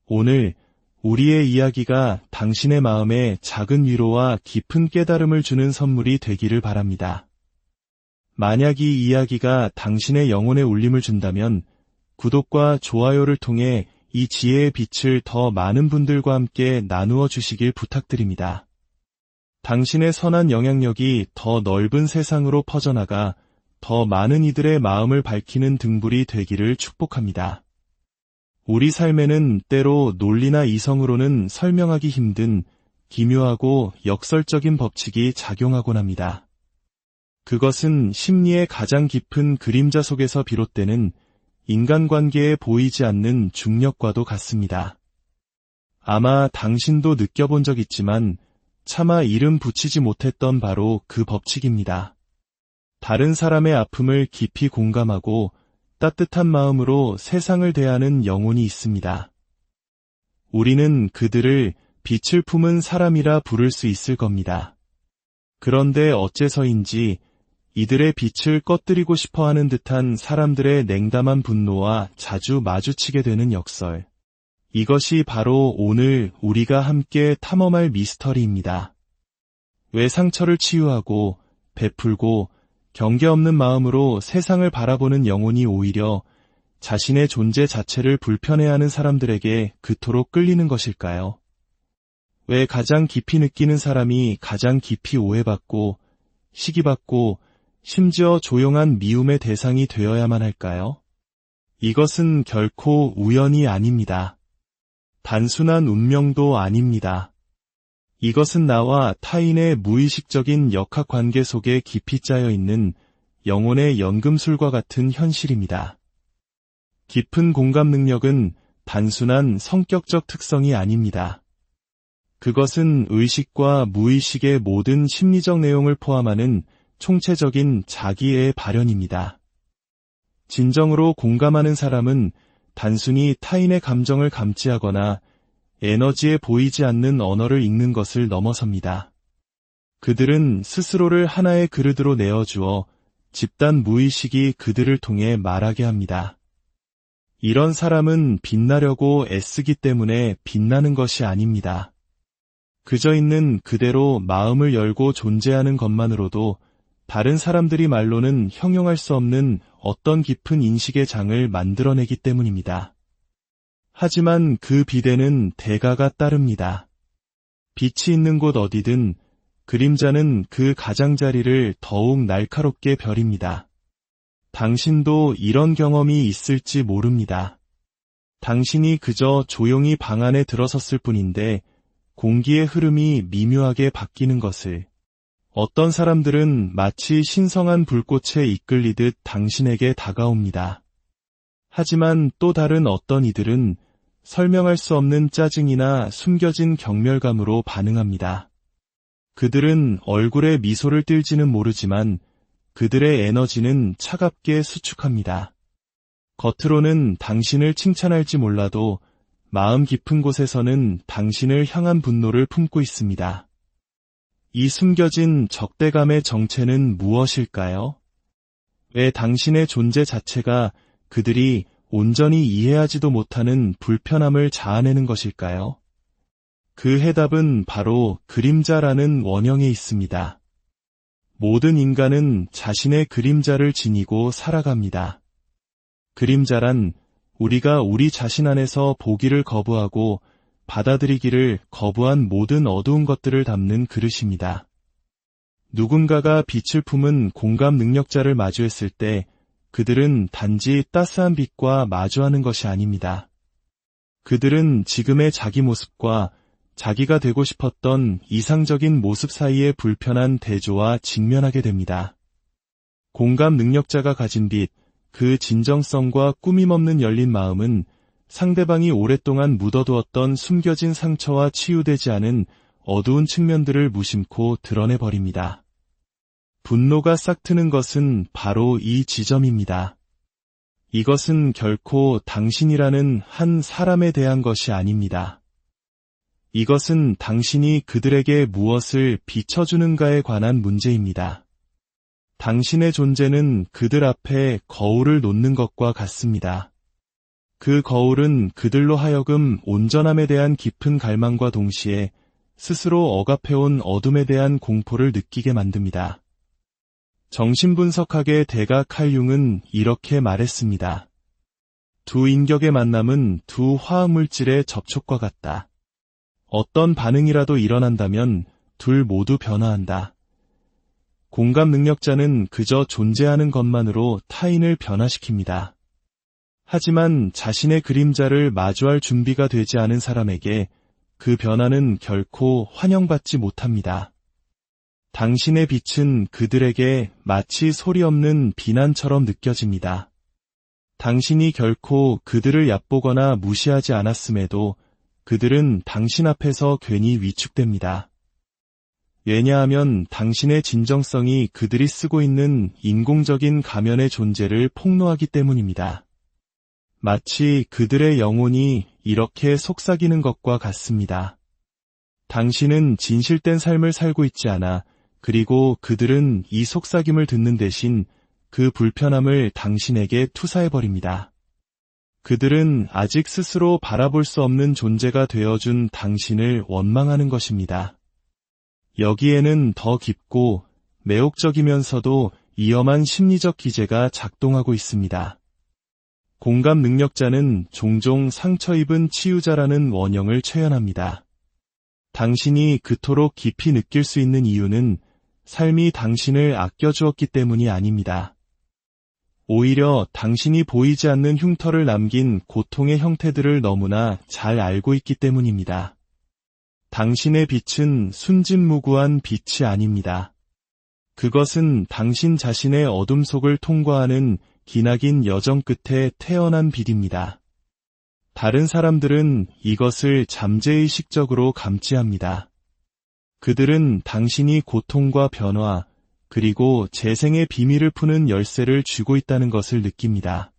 오늘 우리의 이야기가 당신의 마음에 작은 위로와 깊은 깨달음을 주는 선물이 되기를 바랍니다. 만약 이 이야기가 당신의 영혼에 울림을 준다면 구독과 좋아요를 통해 이 지혜의 빛을 더 많은 분들과 함께 나누어 주시길 부탁드립니다. 당신의 선한 영향력이 더 넓은 세상으로 퍼져나가 더 많은 이들의 마음을 밝히는 등불이 되기를 축복합니다. 우리 삶에는 때로 논리나 이성으로는 설명하기 힘든 기묘하고 역설적인 법칙이 작용하곤 합니다. 그것은 심리의 가장 깊은 그림자 속에서 비롯되는 인간관계에 보이지 않는 중력과도 같습니다. 아마 당신도 느껴본 적 있지만 차마 이름 붙이지 못했던 바로 그 법칙입니다. 다른 사람의 아픔을 깊이 공감하고 따뜻한 마음으로 세상을 대하는 영혼이 있습니다. 우리는 그들을 빛을 품은 사람이라 부를 수 있을 겁니다. 그런데 어째서인지 이들의 빛을 꺼뜨리고 싶어하는 듯한 사람들의 냉담한 분노와 자주 마주치게 되는 역설. 이것이 바로 오늘 우리가 함께 탐험할 미스터리입니다. 왜 상처를 치유하고 베풀고 경계 없는 마음으로 세상을 바라보는 영혼이 오히려 자신의 존재 자체를 불편해하는 사람들에게 그토록 끌리는 것일까요? 왜 가장 깊이 느끼는 사람이 가장 깊이 오해받고 시기받고 심지어 조용한 미움의 대상이 되어야만 할까요? 이것은 결코 우연이 아닙니다. 단순한 운명도 아닙니다. 이것은 나와 타인의 무의식적인 역학관계 속에 깊이 짜여 있는 영혼의 연금술과 같은 현실입니다. 깊은 공감 능력은 단순한 성격적 특성이 아닙니다. 그것은 의식과 무의식의 모든 심리적 내용을 포함하는 총체적인 자기의 발현입니다. 진정으로 공감하는 사람은 단순히 타인의 감정을 감지하거나 에너지에 보이지 않는 언어를 읽는 것을 넘어섭니다. 그들은 스스로를 하나의 그릇으로 내어주어 집단 무의식이 그들을 통해 말하게 합니다. 이런 사람은 빛나려고 애쓰기 때문에 빛나는 것이 아닙니다. 그저 있는 그대로 마음을 열고 존재하는 것만으로도 다른 사람들이 말로는 형용할 수 없는 어떤 깊은 인식의 장을 만들어내기 때문입니다. 하지만 그 비대는 대가가 따릅니다. 빛이 있는 곳 어디든 그림자는 그 가장자리를 더욱 날카롭게 벼립니다. 당신도 이런 경험이 있을지 모릅니다. 당신이 그저 조용히 방 안에 들어섰을 뿐인데 공기의 흐름이 미묘하게 바뀌는 것을. 어떤 사람들은 마치 신성한 불꽃에 이끌리듯 당신에게 다가옵니다. 하지만 또 다른 어떤 이들은 설명할 수 없는 짜증이나 숨겨진 경멸감으로 반응합니다. 그들은 얼굴에 미소를 띨지는 모르지만 그들의 에너지는 차갑게 수축합니다. 겉으로는 당신을 칭찬할지 몰라도 마음 깊은 곳에서는 당신을 향한 분노를 품고 있습니다. 이 숨겨진 적대감의 정체는 무엇일까요? 왜 당신의 존재 자체가 그들이 온전히 이해하지도 못하는 불편함을 자아내는 것일까요? 그 해답은 바로 그림자라는 원형에 있습니다. 모든 인간은 자신의 그림자를 지니고 살아갑니다. 그림자란 우리가 우리 자신 안에서 보기를 거부하고 받아들이기를 거부한 모든 어두운 것들을 담는 그릇입니다. 누군가가 빛을 품은 공감 능력자를 마주했을 때 그들은 단지 따스한 빛과 마주하는 것이 아닙니다. 그들은 지금의 자기 모습과 자기가 되고 싶었던 이상적인 모습 사이의 불편한 대조와 직면하게 됩니다. 공감 능력자가 가진 빛, 그 진정성과 꾸밈없는 열린 마음은 상대방이 오랫동안 묻어두었던 숨겨진 상처와 치유되지 않은 어두운 측면들을 무심코 드러내버립니다. 분노가 싹트는 것은 바로 이 지점입니다. 이것은 결코 당신이라는 한 사람에 대한 것이 아닙니다. 이것은 당신이 그들에게 무엇을 비춰주는가에 관한 문제입니다. 당신의 존재는 그들 앞에 거울을 놓는 것과 같습니다. 그 거울은 그들로 하여금 온전함에 대한 깊은 갈망과 동시에 스스로 억압해온 어둠에 대한 공포를 느끼게 만듭니다. 정신분석학의 대가 칼 융은 이렇게 말했습니다. 두 인격의 만남은 두 화학물질의 접촉과 같다. 어떤 반응이라도 일어난다면 둘 모두 변화한다. 공감 능력자는 그저 존재하는 것만으로 타인을 변화시킵니다. 하지만 자신의 그림자를 마주할 준비가 되지 않은 사람에게 그 변화는 결코 환영받지 못합니다. 당신의 빛은 그들에게 마치 소리 없는 비난처럼 느껴집니다. 당신이 결코 그들을 얕보거나 무시하지 않았음에도 그들은 당신 앞에서 괜히 위축됩니다. 왜냐하면 당신의 진정성이 그들이 쓰고 있는 인공적인 가면의 존재를 폭로하기 때문입니다. 마치 그들의 영혼이 이렇게 속삭이는 것과 같습니다. 당신은 진실된 삶을 살고 있지 않아, 그리고 그들은 이 속삭임을 듣는 대신 그 불편함을 당신에게 투사해버립니다. 그들은 아직 스스로 바라볼 수 없는 존재가 되어준 당신을 원망하는 것입니다. 여기에는 더 깊고 매혹적이면서도 위험한 심리적 기제가 작동하고 있습니다. 공감 능력자는 종종 상처 입은 치유자라는 원형을 체현합니다. 당신이 그토록 깊이 느낄 수 있는 이유는 삶이 당신을 아껴주었기 때문이 아닙니다. 오히려 당신이 보이지 않는 흉터를 남긴 고통의 형태들을 너무나 잘 알고 있기 때문입니다. 당신의 빛은 순진무구한 빛이 아닙니다. 그것은 당신 자신의 어둠 속을 통과하는 기나긴 여정 끝에 태어난 빛입니다. 다른 사람들은 이것을 잠재의식적으로 감지합니다. 그들은 당신이 고통과 변화, 그리고 재생의 비밀을 푸는 열쇠를 쥐고 있다는 것을 느낍니다.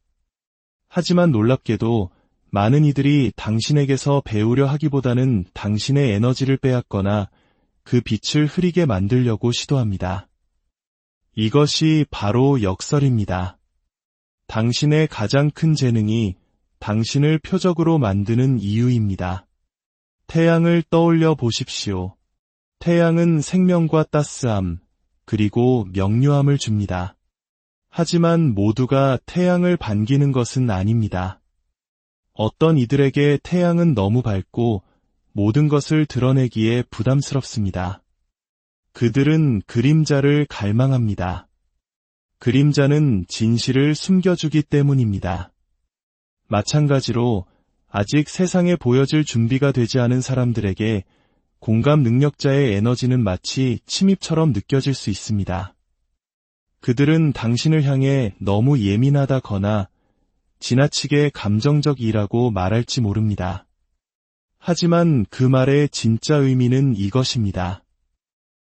하지만 놀랍게도 많은 이들이 당신에게서 배우려 하기보다는 당신의 에너지를 빼앗거나 그 빛을 흐리게 만들려고 시도합니다. 이것이 바로 역설입니다. 당신의 가장 큰 재능이 당신을 표적으로 만드는 이유입니다. 태양을 떠올려 보십시오. 태양은 생명과 따스함, 그리고 명료함을 줍니다. 하지만 모두가 태양을 반기는 것은 아닙니다. 어떤 이들에게 태양은 너무 밝고 모든 것을 드러내기에 부담스럽습니다. 그들은 그림자를 갈망합니다. 그림자는 진실을 숨겨주기 때문입니다. 마찬가지로 아직 세상에 보여질 준비가 되지 않은 사람들에게 공감 능력자의 에너지는 마치 침입처럼 느껴질 수 있습니다. 그들은 당신을 향해 너무 예민하다거나 지나치게 감정적이라고 말할지 모릅니다. 하지만 그 말의 진짜 의미는 이것입니다.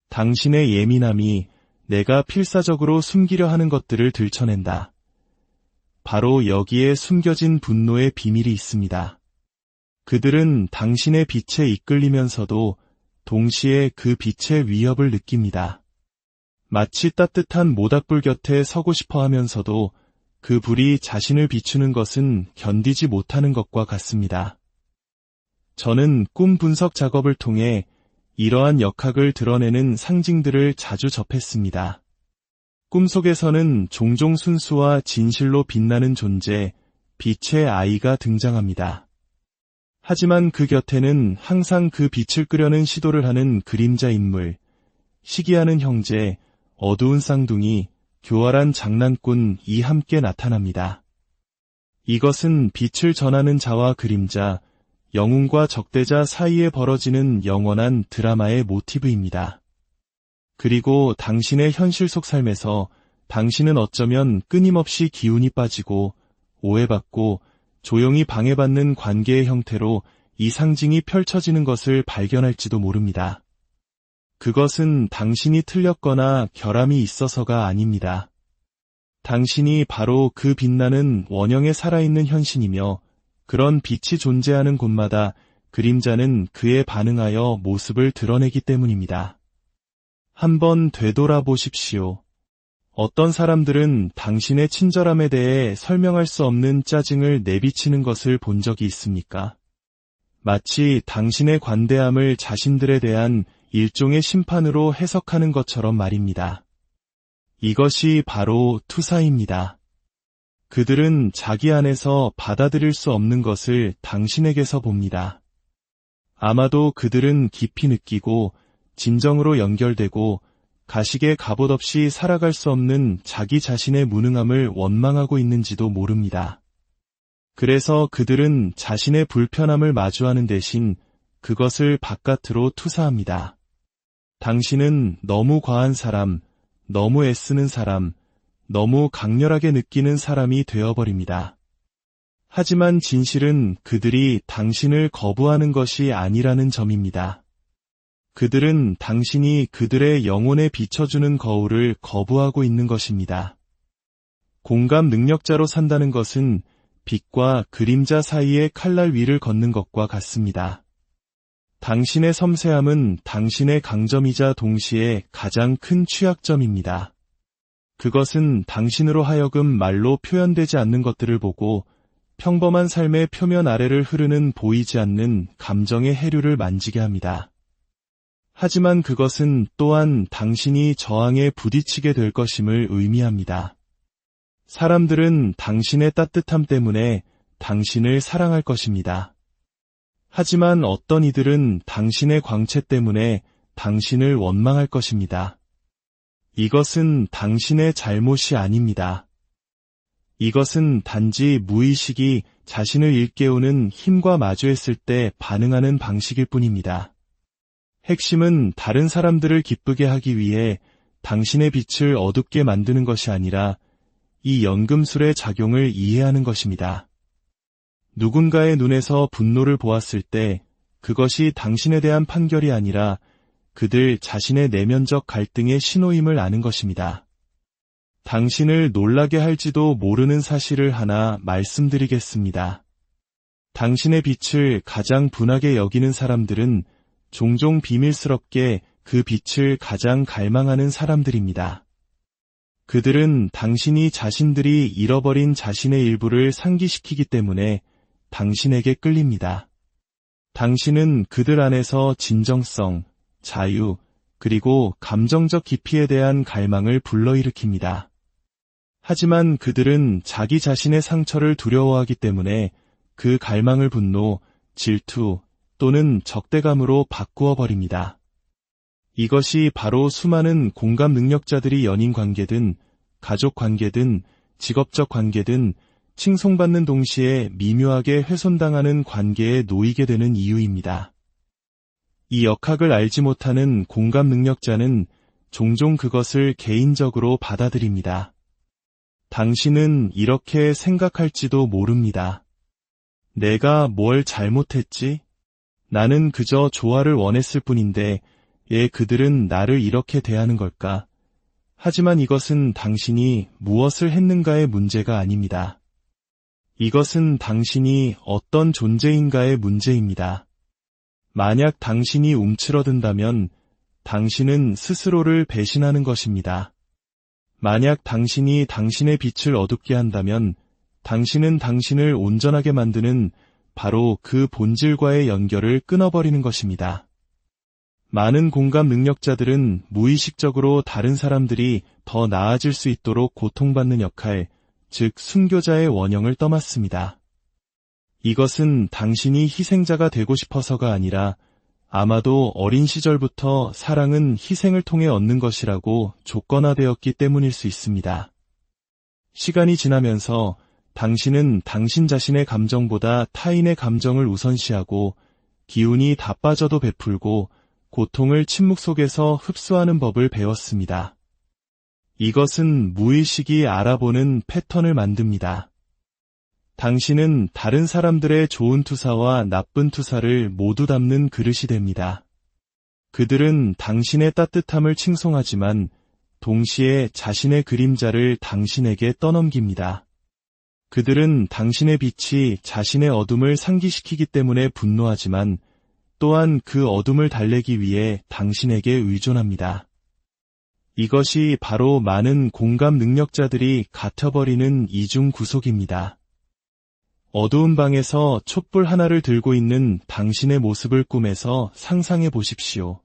당신의 예민함이 내가 필사적으로 숨기려 하는 것들을 들춰낸다. 바로 여기에 숨겨진 분노의 비밀이 있습니다. 그들은 당신의 빛에 이끌리면서도 동시에 그 빛의 위협을 느낍니다. 마치 따뜻한 모닥불 곁에 서고 싶어 하면서도 그 불이 자신을 비추는 것은 견디지 못하는 것과 같습니다. 저는 꿈 분석 작업을 통해 이러한 역학을 드러내는 상징들을 자주 접했습니다. 꿈속에서는 종종 순수와 진실로 빛나는 존재, 빛의 아이가 등장합니다. 하지만 그 곁에는 항상 그 빛을 끄려는 시도를 하는 그림자 인물, 시기하는 형제, 어두운 쌍둥이, 교활한 장난꾼이 함께 나타납니다. 이것은 빛을 전하는 자와 그림자, 영웅과 적대자 사이에 벌어지는 영원한 드라마의 모티브입니다. 그리고 당신의 현실 속 삶에서 당신은 어쩌면 끊임없이 기운이 빠지고 오해받고 조용히 방해받는 관계의 형태로 이 상징이 펼쳐지는 것을 발견할지도 모릅니다. 그것은 당신이 틀렸거나 결함이 있어서가 아닙니다. 당신이 바로 그 빛나는 원형에 살아있는 현신이며 그런 빛이 존재하는 곳마다 그림자는 그에 반응하여 모습을 드러내기 때문입니다. 한번 되돌아보십시오. 어떤 사람들은 당신의 친절함에 대해 설명할 수 없는 짜증을 내비치는 것을 본 적이 있습니까? 마치 당신의 관대함을 자신들에 대한 일종의 심판으로 해석하는 것처럼 말입니다. 이것이 바로 투사입니다. 그들은 자기 안에서 받아들일 수 없는 것을 당신에게서 봅니다. 아마도 그들은 깊이 느끼고 진정으로 연결되고 가식의 갑옷 없이 살아갈 수 없는 자기 자신의 무능함을 원망하고 있는지도 모릅니다. 그래서 그들은 자신의 불편함을 마주하는 대신 그것을 바깥으로 투사합니다. 당신은 너무 과한 사람, 너무 애쓰는 사람, 너무 강렬하게 느끼는 사람이 되어버립니다. 하지만 진실은 그들이 당신을 거부하는 것이 아니라는 점입니다. 그들은 당신이 그들의 영혼에 비춰주는 거울을 거부하고 있는 것입니다. 공감 능력자로 산다는 것은 빛과 그림자 사이의 칼날 위를 걷는 것과 같습니다. 당신의 섬세함은 당신의 강점이자 동시에 가장 큰 취약점입니다. 그것은 당신으로 하여금 말로 표현되지 않는 것들을 보고 평범한 삶의 표면 아래를 흐르는 보이지 않는 감정의 해류를 만지게 합니다. 하지만 그것은 또한 당신이 저항에 부딪히게 될 것임을 의미합니다. 사람들은 당신의 따뜻함 때문에 당신을 사랑할 것입니다. 하지만 어떤 이들은 당신의 광채 때문에 당신을 원망할 것입니다. 이것은 당신의 잘못이 아닙니다. 이것은 단지 무의식이 자신을 일깨우는 힘과 마주했을 때 반응하는 방식일 뿐입니다. 핵심은 다른 사람들을 기쁘게 하기 위해 당신의 빛을 어둡게 만드는 것이 아니라 이 연금술의 작용을 이해하는 것입니다. 누군가의 눈에서 분노를 보았을 때 그것이 당신에 대한 판결이 아니라 그들 자신의 내면적 갈등의 신호임을 아는 것입니다. 당신을 놀라게 할지도 모르는 사실을 하나 말씀드리겠습니다. 당신의 빛을 가장 분하게 여기는 사람들은 종종 비밀스럽게 그 빛을 가장 갈망하는 사람들입니다. 그들은 당신이 자신들이 잃어버린 자신의 일부를 상기시키기 때문에 당신에게 끌립니다. 당신은 그들 안에서 진정성, 자유, 그리고 감정적 깊이에 대한 갈망을 불러일으킵니다. 하지만 그들은 자기 자신의 상처를 두려워하기 때문에 그 갈망을 분노, 질투 또는 적대감으로 바꾸어 버립니다. 이것이 바로 수많은 공감 능력자들이 연인 관계든 가족 관계든 직업적 관계든 칭송받는 동시에 미묘하게 훼손당하는 관계에 놓이게 되는 이유입니다. 이 역학을 알지 못하는 공감 능력자는 종종 그것을 개인적으로 받아들입니다. 당신은 이렇게 생각할지도 모릅니다. 내가 뭘 잘못했지? 나는 그저 조화를 원했을 뿐인데 왜 그들은 나를 이렇게 대하는 걸까? 하지만 이것은 당신이 무엇을 했는가의 문제가 아닙니다. 이것은 당신이 어떤 존재인가의 문제입니다. 만약 당신이 움츠러든다면 당신은 스스로를 배신하는 것입니다. 만약 당신이 당신의 빛을 어둡게 한다면 당신은 당신을 온전하게 만드는 바로 그 본질과의 연결을 끊어버리는 것입니다. 많은 공감 능력자들은 무의식적으로 다른 사람들이 더 나아질 수 있도록 고통받는 역할, 즉 순교자의 원형을 떠맡습니다. 이것은 당신이 희생자가 되고 싶어서가 아니라 아마도 어린 시절부터 사랑은 희생을 통해 얻는 것이라고 조건화되었기 때문일 수 있습니다. 시간이 지나면서 당신은 당신 자신의 감정보다 타인의 감정을 우선시하고 기운이 다 빠져도 베풀고 고통을 침묵 속에서 흡수하는 법을 배웠습니다. 이것은 무의식이 알아보는 패턴을 만듭니다. 당신은 다른 사람들의 좋은 투사와 나쁜 투사를 모두 담는 그릇이 됩니다. 그들은 당신의 따뜻함을 칭송하지만 동시에 자신의 그림자를 당신에게 떠넘깁니다. 그들은 당신의 빛이 자신의 어둠을 상기시키기 때문에 분노하지만 또한 그 어둠을 달래기 위해 당신에게 의존합니다. 이것이 바로 많은 공감 능력자들이 갇혀버리는 이중 구속입니다. 어두운 방에서 촛불 하나를 들고 있는 당신의 모습을 꿈에서 상상해 보십시오.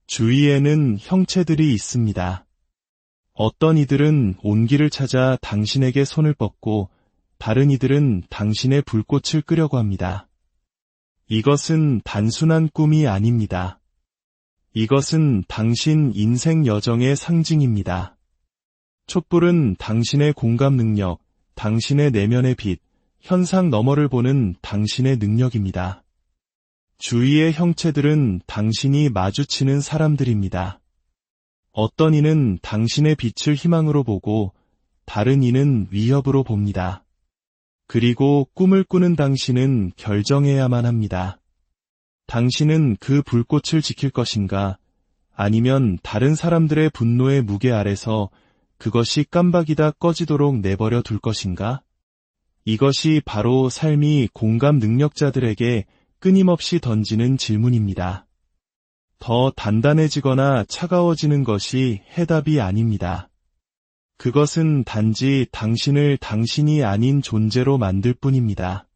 주위에는 형체들이 있습니다. 어떤 이들은 온기를 찾아 당신에게 손을 뻗고 다른 이들은 당신의 불꽃을 끄려고 합니다. 이것은 단순한 꿈이 아닙니다. 이것은 당신 인생 여정의 상징입니다. 촛불은 당신의 공감 능력, 당신의 내면의 빛, 현상 너머를 보는 당신의 능력입니다. 주위의 형체들은 당신이 마주치는 사람들입니다. 어떤 이는 당신의 빛을 희망으로 보고 다른 이는 위협으로 봅니다. 그리고 꿈을 꾸는 당신은 결정해야만 합니다. 당신은 그 불꽃을 지킬 것인가, 아니면 다른 사람들의 분노의 무게 아래서 그것이 깜박이다 꺼지도록 내버려 둘 것인가? 이것이 바로 삶이 공감 능력자들에게 끊임없이 던지는 질문입니다. 더 단단해지거나 차가워지는 것이 해답이 아닙니다. 그것은 단지 당신을 당신이 아닌 존재로 만들 뿐입니다.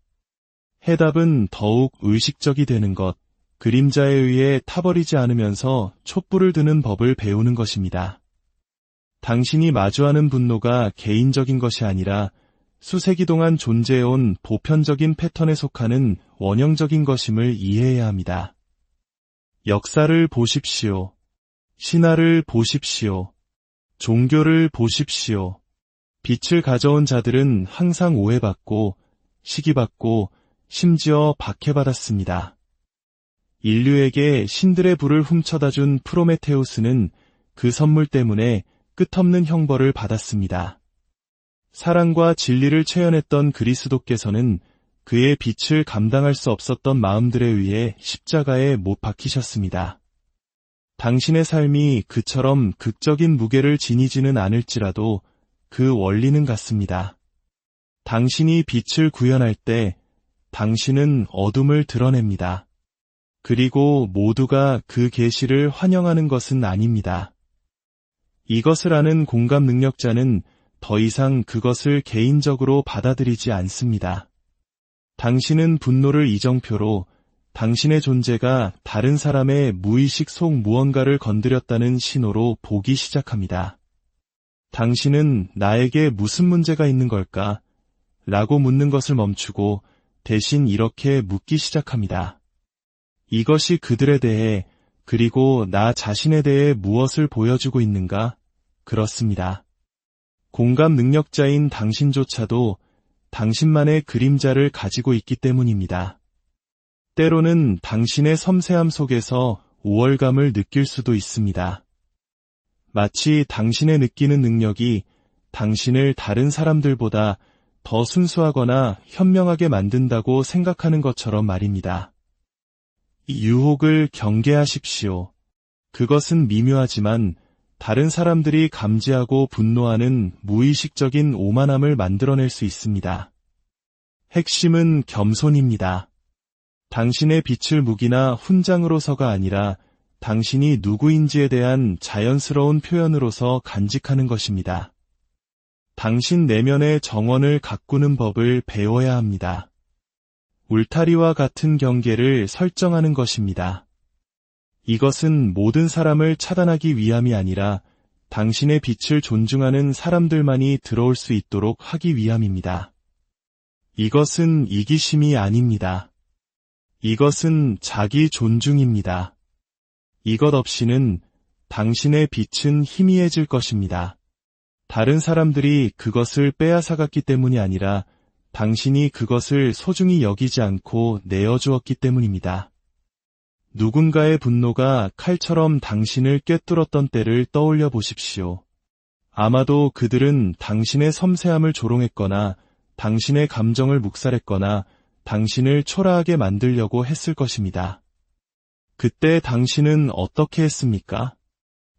해답은 더욱 의식적이 되는 것, 그림자에 의해 타버리지 않으면서 촛불을 드는 법을 배우는 것입니다. 당신이 마주하는 분노가 개인적인 것이 아니라 수세기 동안 존재해온 보편적인 패턴에 속하는 원형적인 것임을 이해해야 합니다. 역사를 보십시오. 신화를 보십시오. 종교를 보십시오. 빛을 가져온 자들은 항상 오해받고, 시기받고, 심지어 박해받았습니다. 인류에게 신들의 불을 훔쳐다 준 프로메테우스는 그 선물 때문에 끝없는 형벌을 받았습니다. 사랑과 진리를 체현했던 그리스도께서는 그의 빛을 감당할 수 없었던 마음들에 의해 십자가에 못 박히셨습니다. 당신의 삶이 그처럼 극적인 무게를 지니지는 않을지라도 그 원리는 같습니다. 당신이 빛을 구현할 때 당신은 어둠을 드러냅니다. 그리고 모두가 그 계시를 환영하는 것은 아닙니다. 이것을 아는 공감 능력자는 더 이상 그것을 개인적으로 받아들이지 않습니다. 당신은 분노를 이정표로 당신의 존재가 다른 사람의 무의식 속 무언가를 건드렸다는 신호로 보기 시작합니다. 당신은 나에게 무슨 문제가 있는 걸까? 라고 묻는 것을 멈추고 대신 이렇게 묻기 시작합니다. 이것이 그들에 대해 그리고 나 자신에 대해 무엇을 보여주고 있는가? 그렇습니다. 공감 능력자인 당신조차도 당신만의 그림자를 가지고 있기 때문입니다. 때로는 당신의 섬세함 속에서 우월감을 느낄 수도 있습니다. 마치 당신의 느끼는 능력이 당신을 다른 사람들보다 더 순수하거나 현명하게 만든다고 생각하는 것처럼 말입니다. 이 유혹을 경계하십시오. 그것은 미묘하지만 다른 사람들이 감지하고 분노하는 무의식적인 오만함을 만들어낼 수 있습니다. 핵심은 겸손입니다. 당신의 빛을 무기나 훈장으로서가 아니라 당신이 누구인지에 대한 자연스러운 표현으로서 간직하는 것입니다. 당신 내면의 정원을 가꾸는 법을 배워야 합니다. 울타리와 같은 경계를 설정하는 것입니다. 이것은 모든 사람을 차단하기 위함이 아니라 당신의 빛을 존중하는 사람들만이 들어올 수 있도록 하기 위함입니다. 이것은 이기심이 아닙니다. 이것은 자기 존중입니다. 이것 없이는 당신의 빛은 희미해질 것입니다. 다른 사람들이 그것을 빼앗아갔기 때문이 아니라 당신이 그것을 소중히 여기지 않고 내어주었기 때문입니다. 누군가의 분노가 칼처럼 당신을 꿰뚫었던 때를 떠올려 보십시오. 아마도 그들은 당신의 섬세함을 조롱했거나 당신의 감정을 묵살했거나 당신을 초라하게 만들려고 했을 것입니다. 그때 당신은 어떻게 했습니까?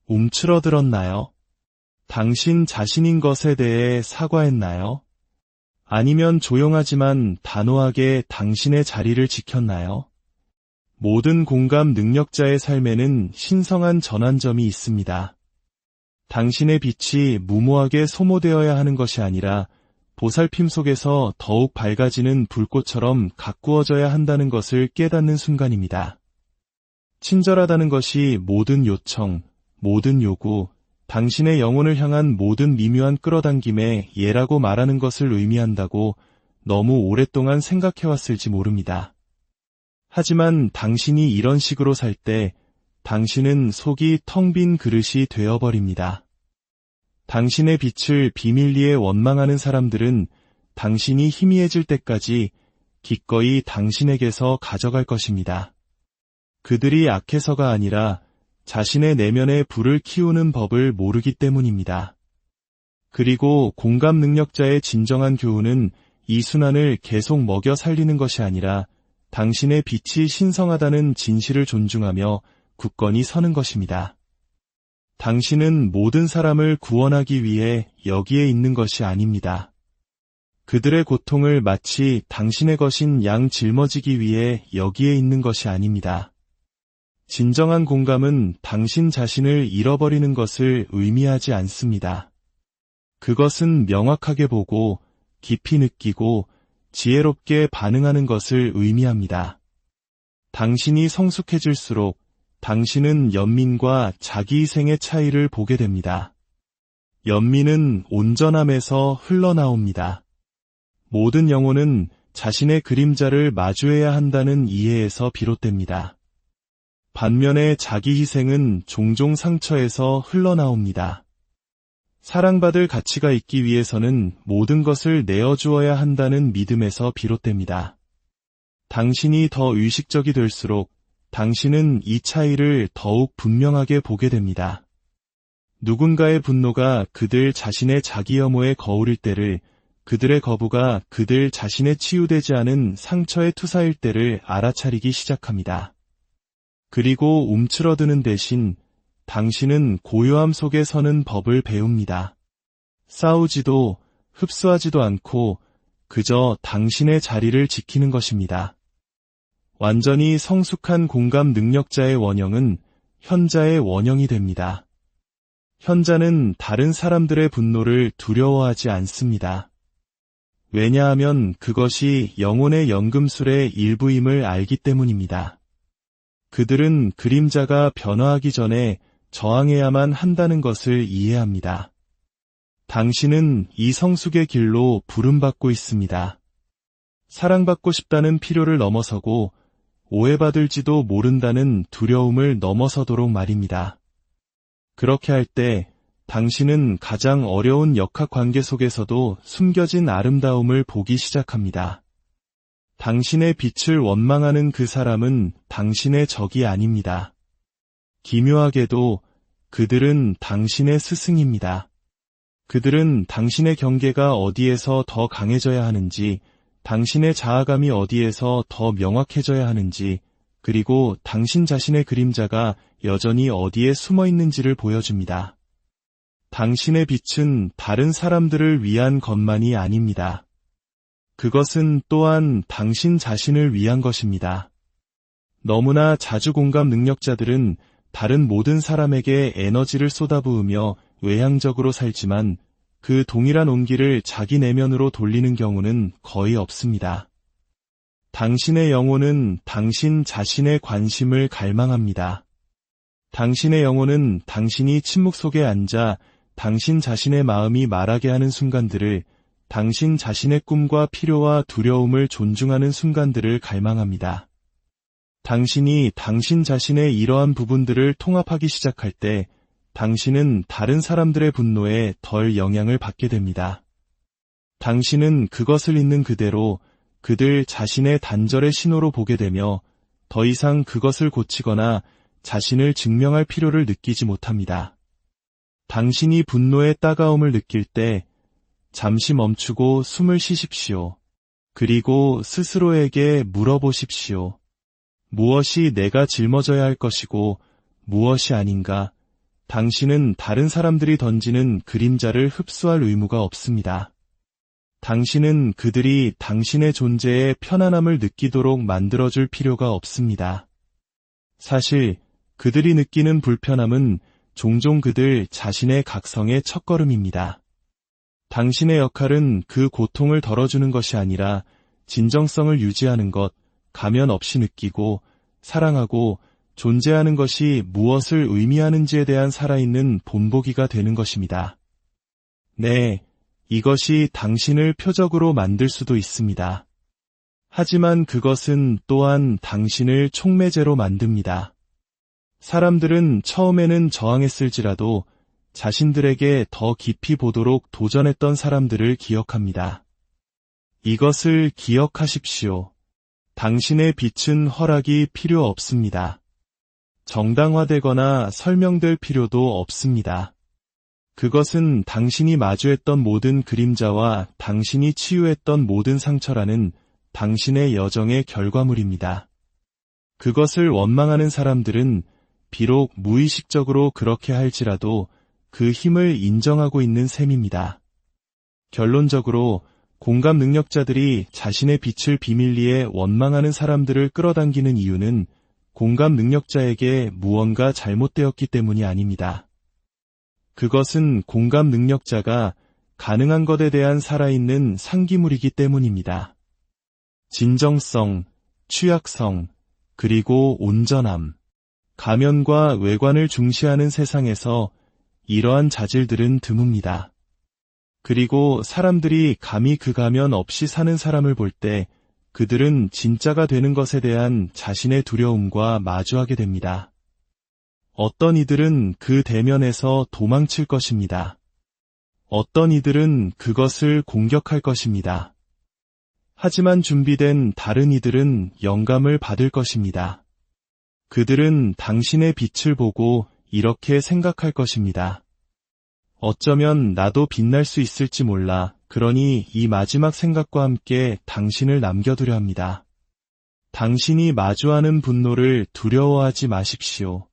움츠러들었나요? 당신 자신인 것에 대해 사과했나요? 아니면 조용하지만 단호하게 당신의 자리를 지켰나요? 모든 공감 능력자의 삶에는 신성한 전환점이 있습니다. 당신의 빛이 무모하게 소모되어야 하는 것이 아니라 보살핌 속에서 더욱 밝아지는 불꽃처럼 가꾸어져야 한다는 것을 깨닫는 순간입니다. 친절하다는 것이 모든 요청, 모든 요구, 당신의 영혼을 향한 모든 미묘한 끌어당김에 예라고 말하는 것을 의미한다고 너무 오랫동안 생각해왔을지 모릅니다. 하지만 당신이 이런 식으로 살 때 당신은 속이 텅 빈 그릇이 되어버립니다. 당신의 빛을 비밀리에 원망하는 사람들은 당신이 희미해질 때까지 기꺼이 당신에게서 가져갈 것입니다. 그들이 악해서가 아니라 자신의 내면의 불을 키우는 법을 모르기 때문입니다. 그리고 공감 능력자의 진정한 교훈은 이 순환을 계속 먹여 살리는 것이 아니라 당신의 빛이 신성하다는 진실을 존중하며 굳건히 서는 것입니다. 당신은 모든 사람을 구원하기 위해 여기에 있는 것이 아닙니다. 그들의 고통을 마치 당신의 것인 양 짊어지기 위해 여기에 있는 것이 아닙니다. 진정한 공감은 당신 자신을 잃어버리는 것을 의미하지 않습니다. 그것은 명확하게 보고 깊이 느끼고 지혜롭게 반응하는 것을 의미합니다. 당신이 성숙해질수록 당신은 연민과 자기희생의 차이를 보게 됩니다. 연민은 온전함에서 흘러나옵니다. 모든 영혼은 자신의 그림자를 마주해야 한다는 이해에서 비롯됩니다. 반면에 자기희생은 종종 상처에서 흘러나옵니다. 사랑받을 가치가 있기 위해서는 모든 것을 내어주어야 한다는 믿음에서 비롯됩니다. 당신이 더 의식적이 될수록 당신은 이 차이를 더욱 분명하게 보게 됩니다. 누군가의 분노가 그들 자신의 자기 혐오에 거울일 때를, 그들의 거부가 그들 자신의 치유되지 않은 상처의 투사일 때를 알아차리기 시작합니다. 그리고 움츠러드는 대신 당신은 고요함 속에 서는 법을 배웁니다. 싸우지도 흡수하지도 않고 그저 당신의 자리를 지키는 것입니다. 완전히 성숙한 공감 능력자의 원형은 현자의 원형이 됩니다. 현자는 다른 사람들의 분노를 두려워하지 않습니다. 왜냐하면 그것이 영혼의 연금술의 일부임을 알기 때문입니다. 그들은 그림자가 변화하기 전에 저항해야만 한다는 것을 이해합니다. 당신은 이 성숙의 길로 부름받고 있습니다. 사랑받고 싶다는 필요를 넘어서고 오해받을지도 모른다는 두려움을 넘어서도록 말입니다. 그렇게 할 때 당신은 가장 어려운 역학관계 속에서도 숨겨진 아름다움을 보기 시작합니다. 당신의 빛을 원망하는 그 사람은 당신의 적이 아닙니다. 기묘하게도 그들은 당신의 스승입니다. 그들은 당신의 경계가 어디에서 더 강해져야 하는지, 당신의 자아감이 어디에서 더 명확해져야 하는지, 그리고 당신 자신의 그림자가 여전히 어디에 숨어 있는지를 보여줍니다. 당신의 빛은 다른 사람들을 위한 것만이 아닙니다. 그것은 또한 당신 자신을 위한 것입니다. 너무나 자주 공감 능력자들은 다른 모든 사람에게 에너지를 쏟아부으며 외향적으로 살지만 그 동일한 온기를 자기 내면으로 돌리는 경우는 거의 없습니다. 당신의 영혼은 당신 자신의 관심을 갈망합니다. 당신의 영혼은 당신이 침묵 속에 앉아 당신 자신의 마음이 말하게 하는 순간들을, 당신 자신의 꿈과 필요와 두려움을 존중하는 순간들을 갈망합니다. 당신이 당신 자신의 이러한 부분들을 통합하기 시작할 때 당신은 다른 사람들의 분노에 덜 영향을 받게 됩니다. 당신은 그것을 있는 그대로 그들 자신의 단절의 신호로 보게 되며 더 이상 그것을 고치거나 자신을 증명할 필요를 느끼지 못합니다. 당신이 분노의 따가움을 느낄 때 잠시 멈추고 숨을 쉬십시오. 그리고 스스로에게 물어보십시오. 무엇이 내가 짊어져야 할 것이고 무엇이 아닌가? 당신은 다른 사람들이 던지는 그림자를 흡수할 의무가 없습니다. 당신은 그들이 당신의 존재에 편안함을 느끼도록 만들어줄 필요가 없습니다. 사실 그들이 느끼는 불편함은 종종 그들 자신의 각성의 첫걸음입니다. 당신의 역할은 그 고통을 덜어주는 것이 아니라 진정성을 유지하는 것, 가면 없이 느끼고 사랑하고 존재하는 것이 무엇을 의미하는지에 대한 살아있는 본보기가 되는 것입니다. 네, 이것이 당신을 표적으로 만들 수도 있습니다. 하지만 그것은 또한 당신을 촉매제로 만듭니다. 사람들은 처음에는 저항했을지라도 자신들에게 더 깊이 보도록 도전했던 사람들을 기억합니다. 이것을 기억하십시오. 당신의 빛은 허락이 필요 없습니다. 정당화되거나 설명될 필요도 없습니다. 그것은 당신이 마주했던 모든 그림자와 당신이 치유했던 모든 상처라는 당신의 여정의 결과물입니다. 그것을 원망하는 사람들은 비록 무의식적으로 그렇게 할지라도 그 힘을 인정하고 있는 셈입니다. 결론적으로 공감 능력자들이 자신의 빛을 비밀리에 원망하는 사람들을 끌어당기는 이유는 공감 능력자에게 무언가 잘못되었기 때문이 아닙니다. 그것은 공감 능력자가 가능한 것에 대한 살아있는 상기물이기 때문입니다. 진정성, 취약성, 그리고 온전함. 가면과 외관을 중시하는 세상에서 이러한 자질들은 드뭅니다. 그리고 사람들이 감히 그 가면 없이 사는 사람을 볼 때 그들은 진짜가 되는 것에 대한 자신의 두려움과 마주하게 됩니다. 어떤 이들은 그 대면에서 도망칠 것입니다. 어떤 이들은 그것을 공격할 것입니다. 하지만 준비된 다른 이들은 영감을 받을 것입니다. 그들은 당신의 빛을 보고 이렇게 생각할 것입니다. 어쩌면 나도 빛날 수 있을지 몰라. 그러니 이 마지막 생각과 함께 당신을 남겨두려 합니다. 당신이 마주하는 분노를 두려워하지 마십시오.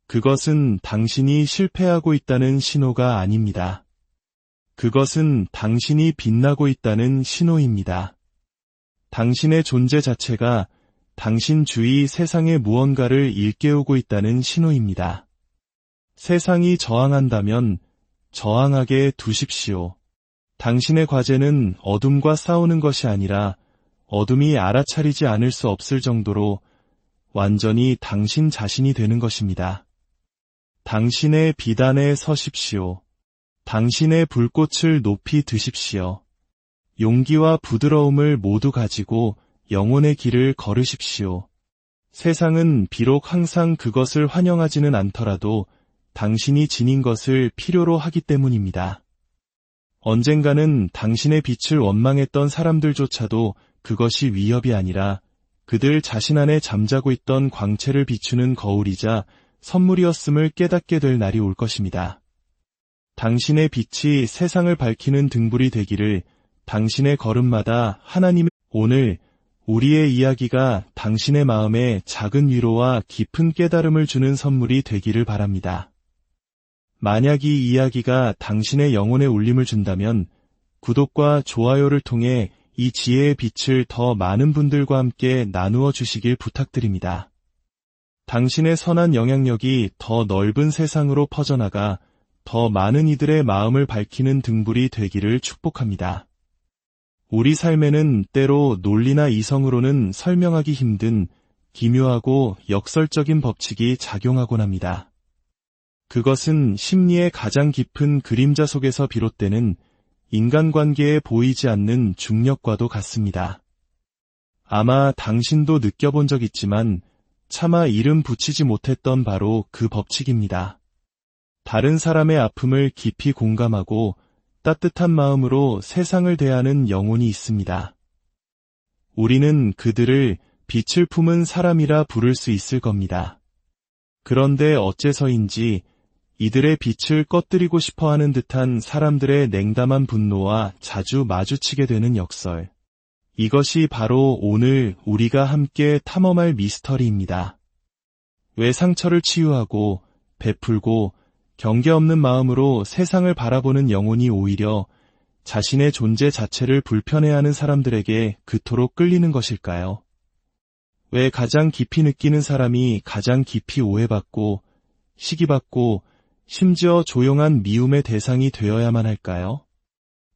그것은 당신이 실패하고 있다는 신호가 아닙니다. 그것은 당신이 빛나고 있다는 신호입니다. 당신의 존재 자체가 당신 주위 세상의 무언가를 일깨우고 있다는 신호입니다. 세상이 저항한다면 저항하게 두십시오. 당신의 과제는 어둠과 싸우는 것이 아니라 어둠이 알아차리지 않을 수 없을 정도로 완전히 당신 자신이 되는 것입니다. 당신의 비단에 서십시오. 당신의 불꽃을 높이 드십시오. 용기와 부드러움을 모두 가지고 영혼의 길을 걸으십시오. 세상은 비록 항상 그것을 환영하지는 않더라도 당신이 지닌 것을 필요로 하기 때문입니다. 언젠가는 당신의 빛을 원망했던 사람들조차도 그것이 위협이 아니라 그들 자신 안에 잠자고 있던 광채를 비추는 거울이자 선물이었음을 깨닫게 될 날이 올 것입니다. 당신의 빛이 세상을 밝히는 등불이 되기를 당신의 걸음마다 하나님의 오늘 우리의 이야기가 당신의 마음에 작은 위로와 깊은 깨달음을 주는 선물이 되기를 바랍니다. 만약 이 이야기가 당신의 영혼에 울림을 준다면 구독과 좋아요를 통해 이 지혜의 빛을 더 많은 분들과 함께 나누어 주시길 부탁드립니다. 당신의 선한 영향력이 더 넓은 세상으로 퍼져나가 더 많은 이들의 마음을 밝히는 등불이 되기를 축복합니다. 우리 삶에는 때로 논리나 이성으로는 설명하기 힘든 기묘하고 역설적인 법칙이 작용하곤 합니다. 그것은 심리의 가장 깊은 그림자 속에서 비롯되는 인간관계에 보이지 않는 중력과도 같습니다. 아마 당신도 느껴본 적 있지만 차마 이름 붙이지 못했던 바로 그 법칙입니다. 다른 사람의 아픔을 깊이 공감하고 따뜻한 마음으로 세상을 대하는 영혼이 있습니다. 우리는 그들을 빛을 품은 사람이라 부를 수 있을 겁니다. 그런데 어째서인지 이들의 빛을 꺼뜨리고 싶어하는 듯한 사람들의 냉담한 분노와 자주 마주치게 되는 역설. 이것이 바로 오늘 우리가 함께 탐험할 미스터리입니다. 왜 상처를 치유하고 베풀고 경계 없는 마음으로 세상을 바라보는 영혼이 오히려 자신의 존재 자체를 불편해하는 사람들에게 그토록 끌리는 것일까요? 왜 가장 깊이 느끼는 사람이 가장 깊이 오해받고 시기받고 심지어 조용한 미움의 대상이 되어야만 할까요?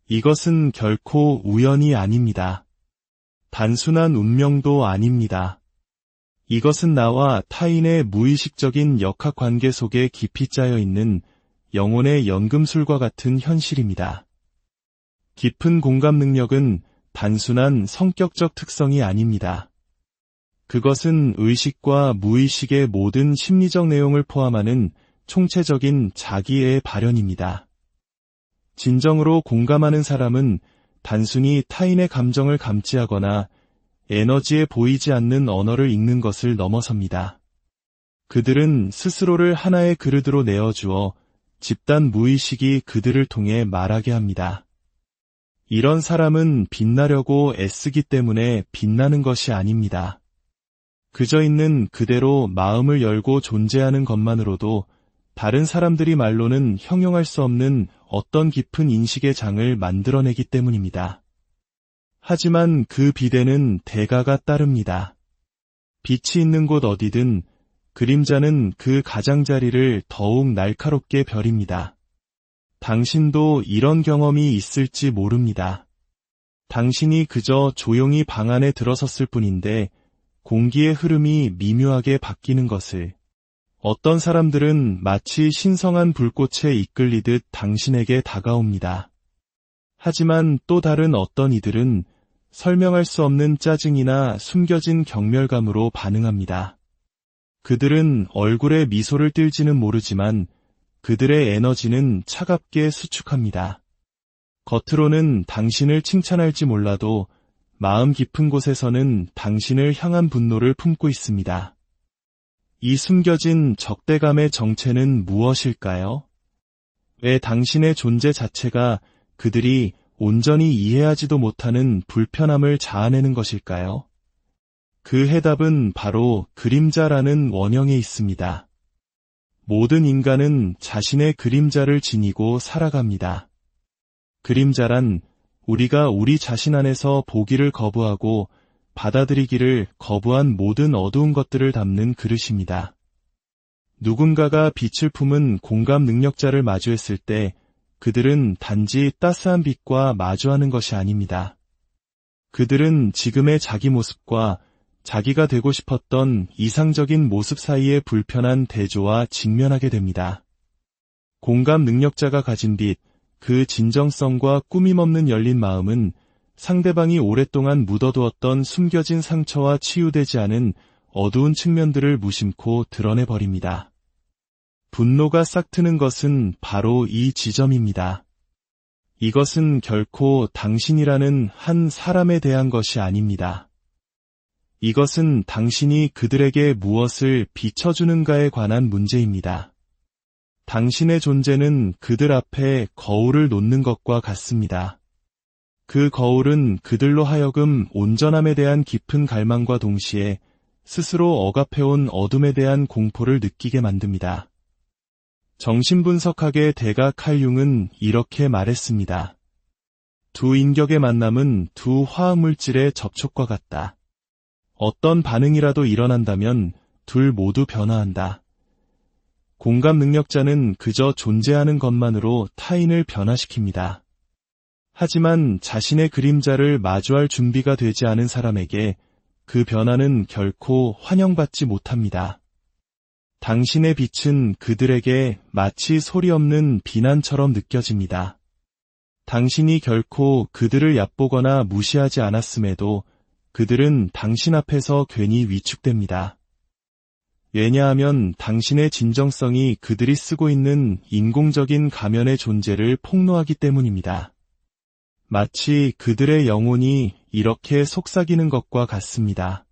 이것은 결코 우연이 아닙니다. 단순한 운명도 아닙니다. 이것은 나와 타인의 무의식적인 역학관계 속에 깊이 짜여 있는 영혼의 연금술과 같은 현실입니다. 깊은 공감 능력은 단순한 성격적 특성이 아닙니다. 그것은 의식과 무의식의 모든 심리적 내용을 포함하는 총체적인 자기애의 발현입니다. 진정으로 공감하는 사람은 단순히 타인의 감정을 감지하거나 에너지에 보이지 않는 언어를 읽는 것을 넘어섭니다. 그들은 스스로를 하나의 그릇으로 내어주어 집단 무의식이 그들을 통해 말하게 합니다. 이런 사람은 빛나려고 애쓰기 때문에 빛나는 것이 아닙니다. 그저 있는 그대로 마음을 열고 존재하는 것만으로도 다른 사람들이 말로는 형용할 수 없는 어떤 깊은 인식의 장을 만들어내기 때문입니다. 하지만 그 비대는 대가가 따릅니다. 빛이 있는 곳 어디든 그림자는 그 가장자리를 더욱 날카롭게 벼립니다. 당신도 이런 경험이 있을지 모릅니다. 당신이 그저 조용히 방 안에 들어섰을 뿐인데 공기의 흐름이 미묘하게 바뀌는 것을, 어떤 사람들은 마치 신성한 불꽃에 이끌리듯 당신에게 다가옵니다. 하지만 또 다른 어떤 이들은 설명할 수 없는 짜증이나 숨겨진 경멸감으로 반응합니다. 그들은 얼굴에 미소를 띨지는 모르지만 그들의 에너지는 차갑게 수축합니다. 겉으로는 당신을 칭찬할지 몰라도 마음 깊은 곳에서는 당신을 향한 분노를 품고 있습니다. 이 숨겨진 적대감의 정체는 무엇일까요? 왜 당신의 존재 자체가 그들이 온전히 이해하지도 못하는 불편함을 자아내는 것일까요? 그 해답은 바로 그림자라는 원형에 있습니다. 모든 인간은 자신의 그림자를 지니고 살아갑니다. 그림자란 우리가 우리 자신 안에서 보기를 거부하고 받아들이기를 거부한 모든 어두운 것들을 담는 그릇입니다. 누군가가 빛을 품은 공감 능력자를 마주했을 때 그들은 단지 따스한 빛과 마주하는 것이 아닙니다. 그들은 지금의 자기 모습과 자기가 되고 싶었던 이상적인 모습 사이의 불편한 대조와 직면하게 됩니다. 공감 능력자가 가진 빛, 그 진정성과 꾸밈없는 열린 마음은 상대방이 오랫동안 묻어두었던 숨겨진 상처와 치유되지 않은 어두운 측면들을 무심코 드러내버립니다. 분노가 싹트는 것은 바로 이 지점입니다. 이것은 결코 당신이라는 한 사람에 대한 것이 아닙니다. 이것은 당신이 그들에게 무엇을 비춰주는가에 관한 문제입니다. 당신의 존재는 그들 앞에 거울을 놓는 것과 같습니다. 그 거울은 그들로 하여금 온전함에 대한 깊은 갈망과 동시에 스스로 억압해온 어둠에 대한 공포를 느끼게 만듭니다. 정신분석학의 대가 칼 융은 이렇게 말했습니다. 두 인격의 만남은 두 화학물질의 접촉과 같다. 어떤 반응이라도 일어난다면 둘 모두 변화한다. 공감 능력자는 그저 존재하는 것만으로 타인을 변화시킵니다. 하지만 자신의 그림자를 마주할 준비가 되지 않은 사람에게 그 변화는 결코 환영받지 못합니다. 당신의 빛은 그들에게 마치 소리 없는 비난처럼 느껴집니다. 당신이 결코 그들을 얕보거나 무시하지 않았음에도 그들은 당신 앞에서 괜히 위축됩니다. 왜냐하면 당신의 진정성이 그들이 쓰고 있는 인공적인 가면의 존재를 폭로하기 때문입니다. 마치 그들의 영혼이 이렇게 속삭이는 것과 같습니다.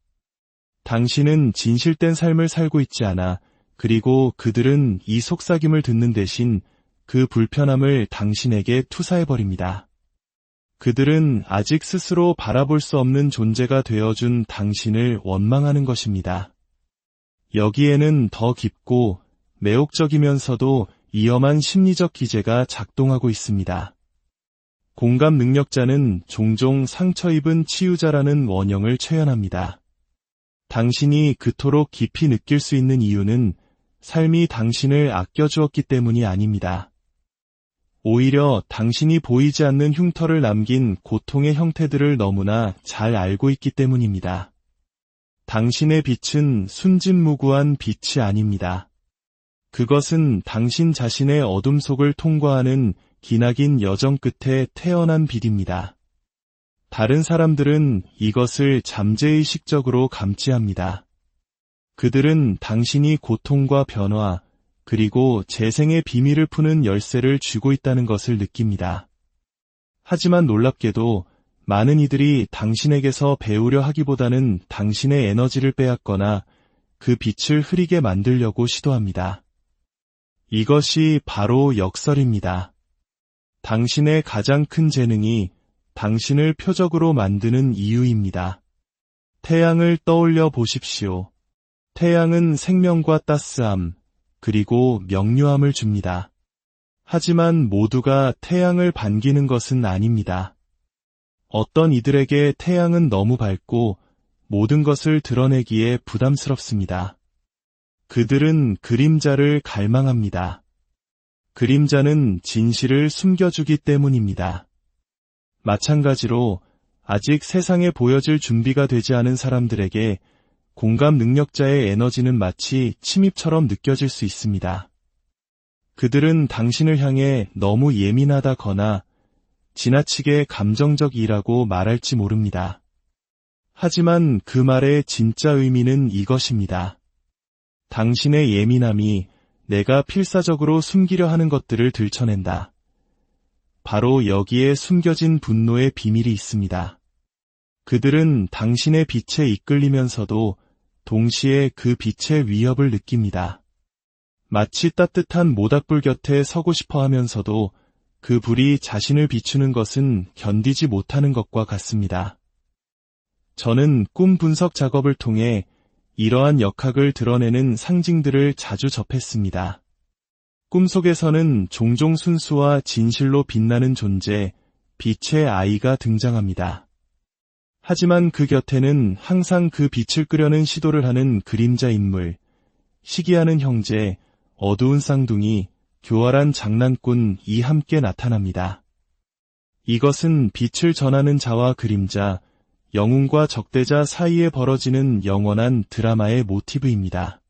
당신은 진실된 삶을 살고 있지 않아, 그리고 그들은 이 속삭임을 듣는 대신 그 불편함을 당신에게 투사해버립니다. 그들은 아직 스스로 바라볼 수 없는 존재가 되어준 당신을 원망하는 것입니다. 여기에는 더 깊고 매혹적이면서도 위험한 심리적 기제가 작동하고 있습니다. 공감 능력자는 종종 상처 입은 치유자라는 원형을 체현합니다. 당신이 그토록 깊이 느낄 수 있는 이유는 삶이 당신을 아껴주었기 때문이 아닙니다. 오히려 당신이 보이지 않는 흉터를 남긴 고통의 형태들을 너무나 잘 알고 있기 때문입니다. 당신의 빛은 순진무구한 빛이 아닙니다. 그것은 당신 자신의 어둠 속을 통과하는 기나긴 여정 끝에 태어난 빛입니다. 다른 사람들은 이것을 잠재의식적으로 감지합니다. 그들은 당신이 고통과 변화, 그리고 재생의 비밀을 푸는 열쇠를 쥐고 있다는 것을 느낍니다. 하지만 놀랍게도 많은 이들이 당신에게서 배우려 하기보다는 당신의 에너지를 빼앗거나 그 빛을 흐리게 만들려고 시도합니다. 이것이 바로 역설입니다. 당신의 가장 큰 재능이 당신을 표적으로 만드는 이유입니다. 태양을 떠올려 보십시오. 태양은 생명과 따스함, 그리고 명료함을 줍니다. 하지만 모두가 태양을 반기는 것은 아닙니다. 어떤 이들에게 태양은 너무 밝고 모든 것을 드러내기에 부담스럽습니다. 그들은 그림자를 갈망합니다. 그림자는 진실을 숨겨주기 때문입니다. 마찬가지로 아직 세상에 보여질 준비가 되지 않은 사람들에게 공감 능력자의 에너지는 마치 침입처럼 느껴질 수 있습니다. 그들은 당신을 향해 너무 예민하다거나 지나치게 감정적이라고 말할지 모릅니다. 하지만 그 말의 진짜 의미는 이것입니다. 당신의 예민함이 내가 필사적으로 숨기려 하는 것들을 들춰낸다. 바로 여기에 숨겨진 분노의 비밀이 있습니다. 그들은 당신의 빛에 이끌리면서도 동시에 그 빛의 위협을 느낍니다. 마치 따뜻한 모닥불 곁에 서고 싶어 하면서도 그 불이 자신을 비추는 것은 견디지 못하는 것과 같습니다. 저는 꿈 분석 작업을 통해 이러한 역학을 드러내는 상징들을 자주 접했습니다. 꿈속에서는 종종 순수와 진실로 빛나는 존재, 빛의 아이가 등장합니다. 하지만 그 곁에는 항상 그 빛을 끄려는 시도를 하는 그림자 인물, 시기하는 형제, 어두운 쌍둥이, 교활한 장난꾼이 함께 나타납니다. 이것은 빛을 전하는 자와 그림자, 영웅과 적대자 사이에 벌어지는 영원한 드라마의 모티브입니다.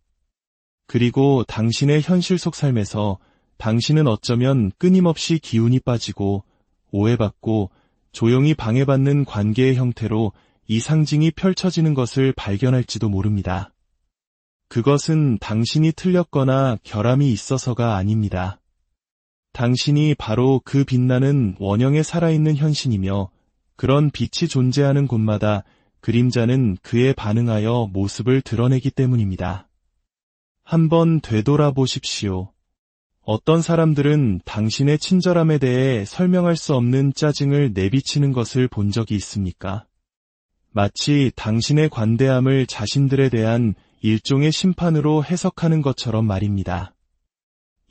그리고 당신의 현실 속 삶에서 당신은 어쩌면 끊임없이 기운이 빠지고 오해받고 조용히 방해받는 관계의 형태로 이 상징이 펼쳐지는 것을 발견할지도 모릅니다. 그것은 당신이 틀렸거나 결함이 있어서가 아닙니다. 당신이 바로 그 빛나는 원형에 살아있는 현신이며 그런 빛이 존재하는 곳마다 그림자는 그에 반응하여 모습을 드러내기 때문입니다. 한번 되돌아보십시오. 어떤 사람들은 당신의 친절함에 대해 설명할 수 없는 짜증을 내비치는 것을 본 적이 있습니까? 마치 당신의 관대함을 자신들에 대한 일종의 심판으로 해석하는 것처럼 말입니다.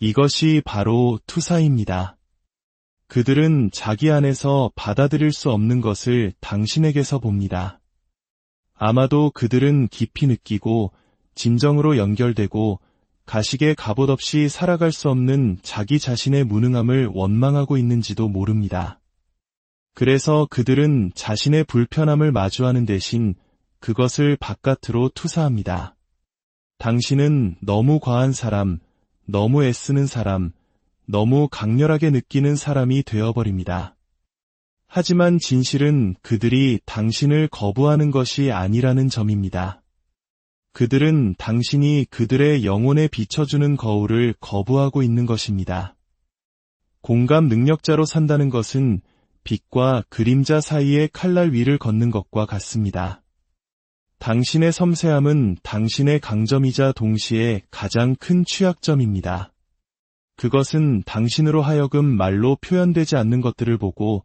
이것이 바로 투사입니다. 그들은 자기 안에서 받아들일 수 없는 것을 당신에게서 봅니다. 아마도 그들은 깊이 느끼고 진정으로 연결되고 가식의 갑옷 없이 살아갈 수 없는 자기 자신의 무능함을 원망하고 있는지도 모릅니다. 그래서 그들은 자신의 불편함을 마주하는 대신 그것을 바깥으로 투사합니다. 당신은 너무 과한 사람, 너무 애쓰는 사람, 너무 강렬하게 느끼는 사람이 되어버립니다. 하지만 진실은 그들이 당신을 거부하는 것이 아니라는 점입니다. 그들은 당신이 그들의 영혼에 비춰주는 거울을 거부하고 있는 것입니다. 공감 능력자로 산다는 것은 빛과 그림자 사이의 칼날 위를 걷는 것과 같습니다. 당신의 섬세함은 당신의 강점이자 동시에 가장 큰 취약점입니다. 그것은 당신으로 하여금 말로 표현되지 않는 것들을 보고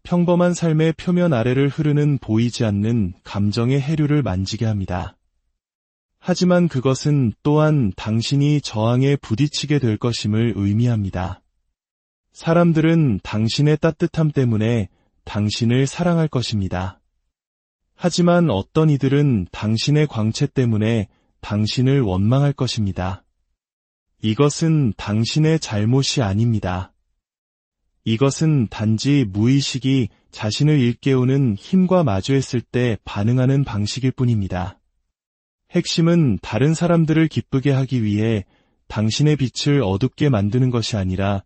평범한 삶의 표면 아래를 흐르는 보이지 않는 감정의 해류를 만지게 합니다. 하지만 그것은 또한 당신이 저항에 부딪히게 될 것임을 의미합니다. 사람들은 당신의 따뜻함 때문에 당신을 사랑할 것입니다. 하지만 어떤 이들은 당신의 광채 때문에 당신을 원망할 것입니다. 이것은 당신의 잘못이 아닙니다. 이것은 단지 무의식이 자신을 일깨우는 힘과 마주했을 때 반응하는 방식일 뿐입니다. 핵심은 다른 사람들을 기쁘게 하기 위해 당신의 빛을 어둡게 만드는 것이 아니라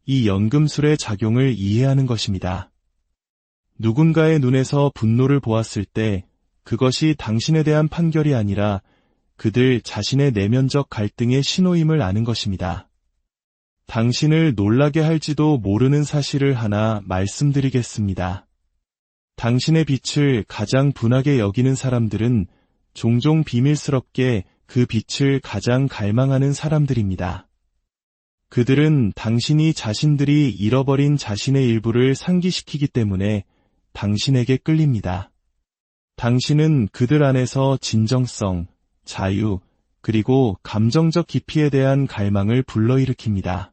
이 연금술의 작용을 이해하는 것입니다. 누군가의 눈에서 분노를 보았을 때 그것이 당신에 대한 판결이 아니라 그들 자신의 내면적 갈등의 신호임을 아는 것입니다. 당신을 놀라게 할지도 모르는 사실을 하나 말씀드리겠습니다. 당신의 빛을 가장 분하게 여기는 사람들은 종종 비밀스럽게 그 빛을 가장 갈망하는 사람들입니다. 그들은 당신이 자신들이 잃어버린 자신의 일부를 상기시키기 때문에 당신에게 끌립니다. 당신은 그들 안에서 진정성, 자유, 그리고 감정적 깊이에 대한 갈망을 불러일으킵니다.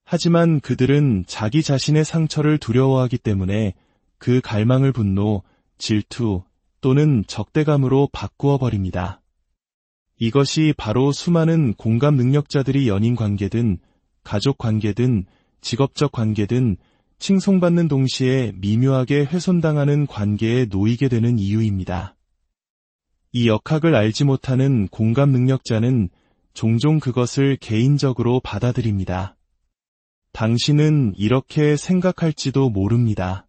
하지만 그들은 자기 자신의 상처를 두려워하기 때문에 그 갈망을 분노, 질투 또는 적대감으로 바꾸어 버립니다. 이것이 바로 수많은 공감 능력자들이 연인 관계든, 가족 관계든, 직업적 관계든, 칭송받는 동시에 미묘하게 훼손당하는 관계에 놓이게 되는 이유입니다. 이 역학을 알지 못하는 공감 능력자는 종종 그것을 개인적으로 받아들입니다. 당신은 이렇게 생각할지도 모릅니다.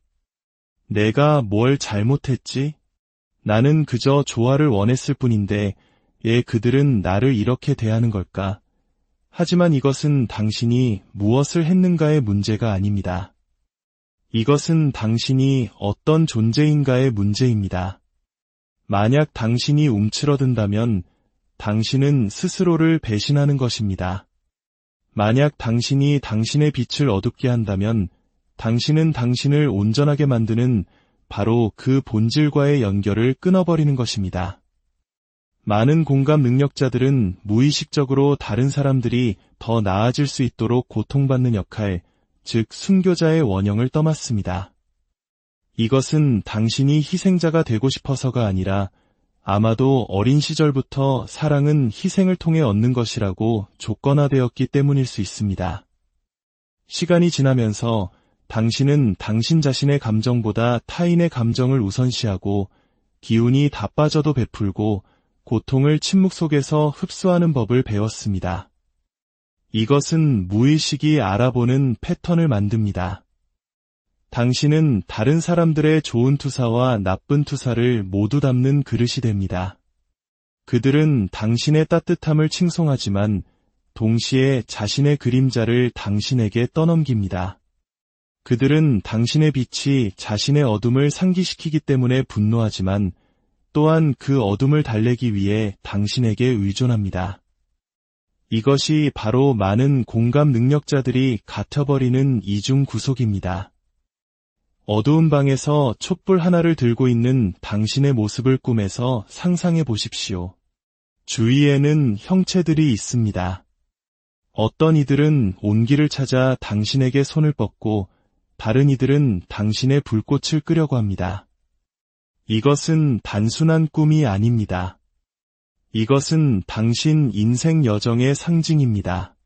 내가 뭘 잘못했지? 나는 그저 조화를 원했을 뿐인데 왜 그들은 나를 이렇게 대하는 걸까? 하지만 이것은 당신이 무엇을 했는가의 문제가 아닙니다. 이것은 당신이 어떤 존재인가의 문제입니다. 만약 당신이 움츠러든다면 당신은 스스로를 배신하는 것입니다. 만약 당신이 당신의 빛을 어둡게 한다면 당신은 당신을 온전하게 만드는 바로 그 본질과의 연결을 끊어버리는 것입니다. 많은 공감 능력자들은 무의식적으로 다른 사람들이 더 나아질 수 있도록 고통받는 역할, 즉 순교자의 원형을 떠맡습니다. 이것은 당신이 희생자가 되고 싶어서가 아니라 아마도 어린 시절부터 사랑은 희생을 통해 얻는 것이라고 조건화되었기 때문일 수 있습니다. 시간이 지나면서 당신은 당신 자신의 감정보다 타인의 감정을 우선시하고 기운이 다 빠져도 베풀고 고통을 침묵 속에서 흡수하는 법을 배웠습니다. 이것은 무의식이 알아보는 패턴을 만듭니다. 당신은 다른 사람들의 좋은 투사와 나쁜 투사를 모두 담는 그릇이 됩니다. 그들은 당신의 따뜻함을 칭송하지만 동시에 자신의 그림자를 당신에게 떠넘깁니다. 그들은 당신의 빛이 자신의 어둠을 상기시키기 때문에 분노하지만 또한 그 어둠을 달래기 위해 당신에게 의존합니다. 이것이 바로 많은 공감 능력자들이 갇혀버리는 이중 구속입니다. 어두운 방에서 촛불 하나를 들고 있는 당신의 모습을 꿈에서 상상해 보십시오. 주위에는 형체들이 있습니다. 어떤 이들은 온기를 찾아 당신에게 손을 뻗고 다른 이들은 당신의 불꽃을 끄려고 합니다. 이것은 단순한 꿈이 아닙니다. 이것은 당신 인생 여정의 상징입니다.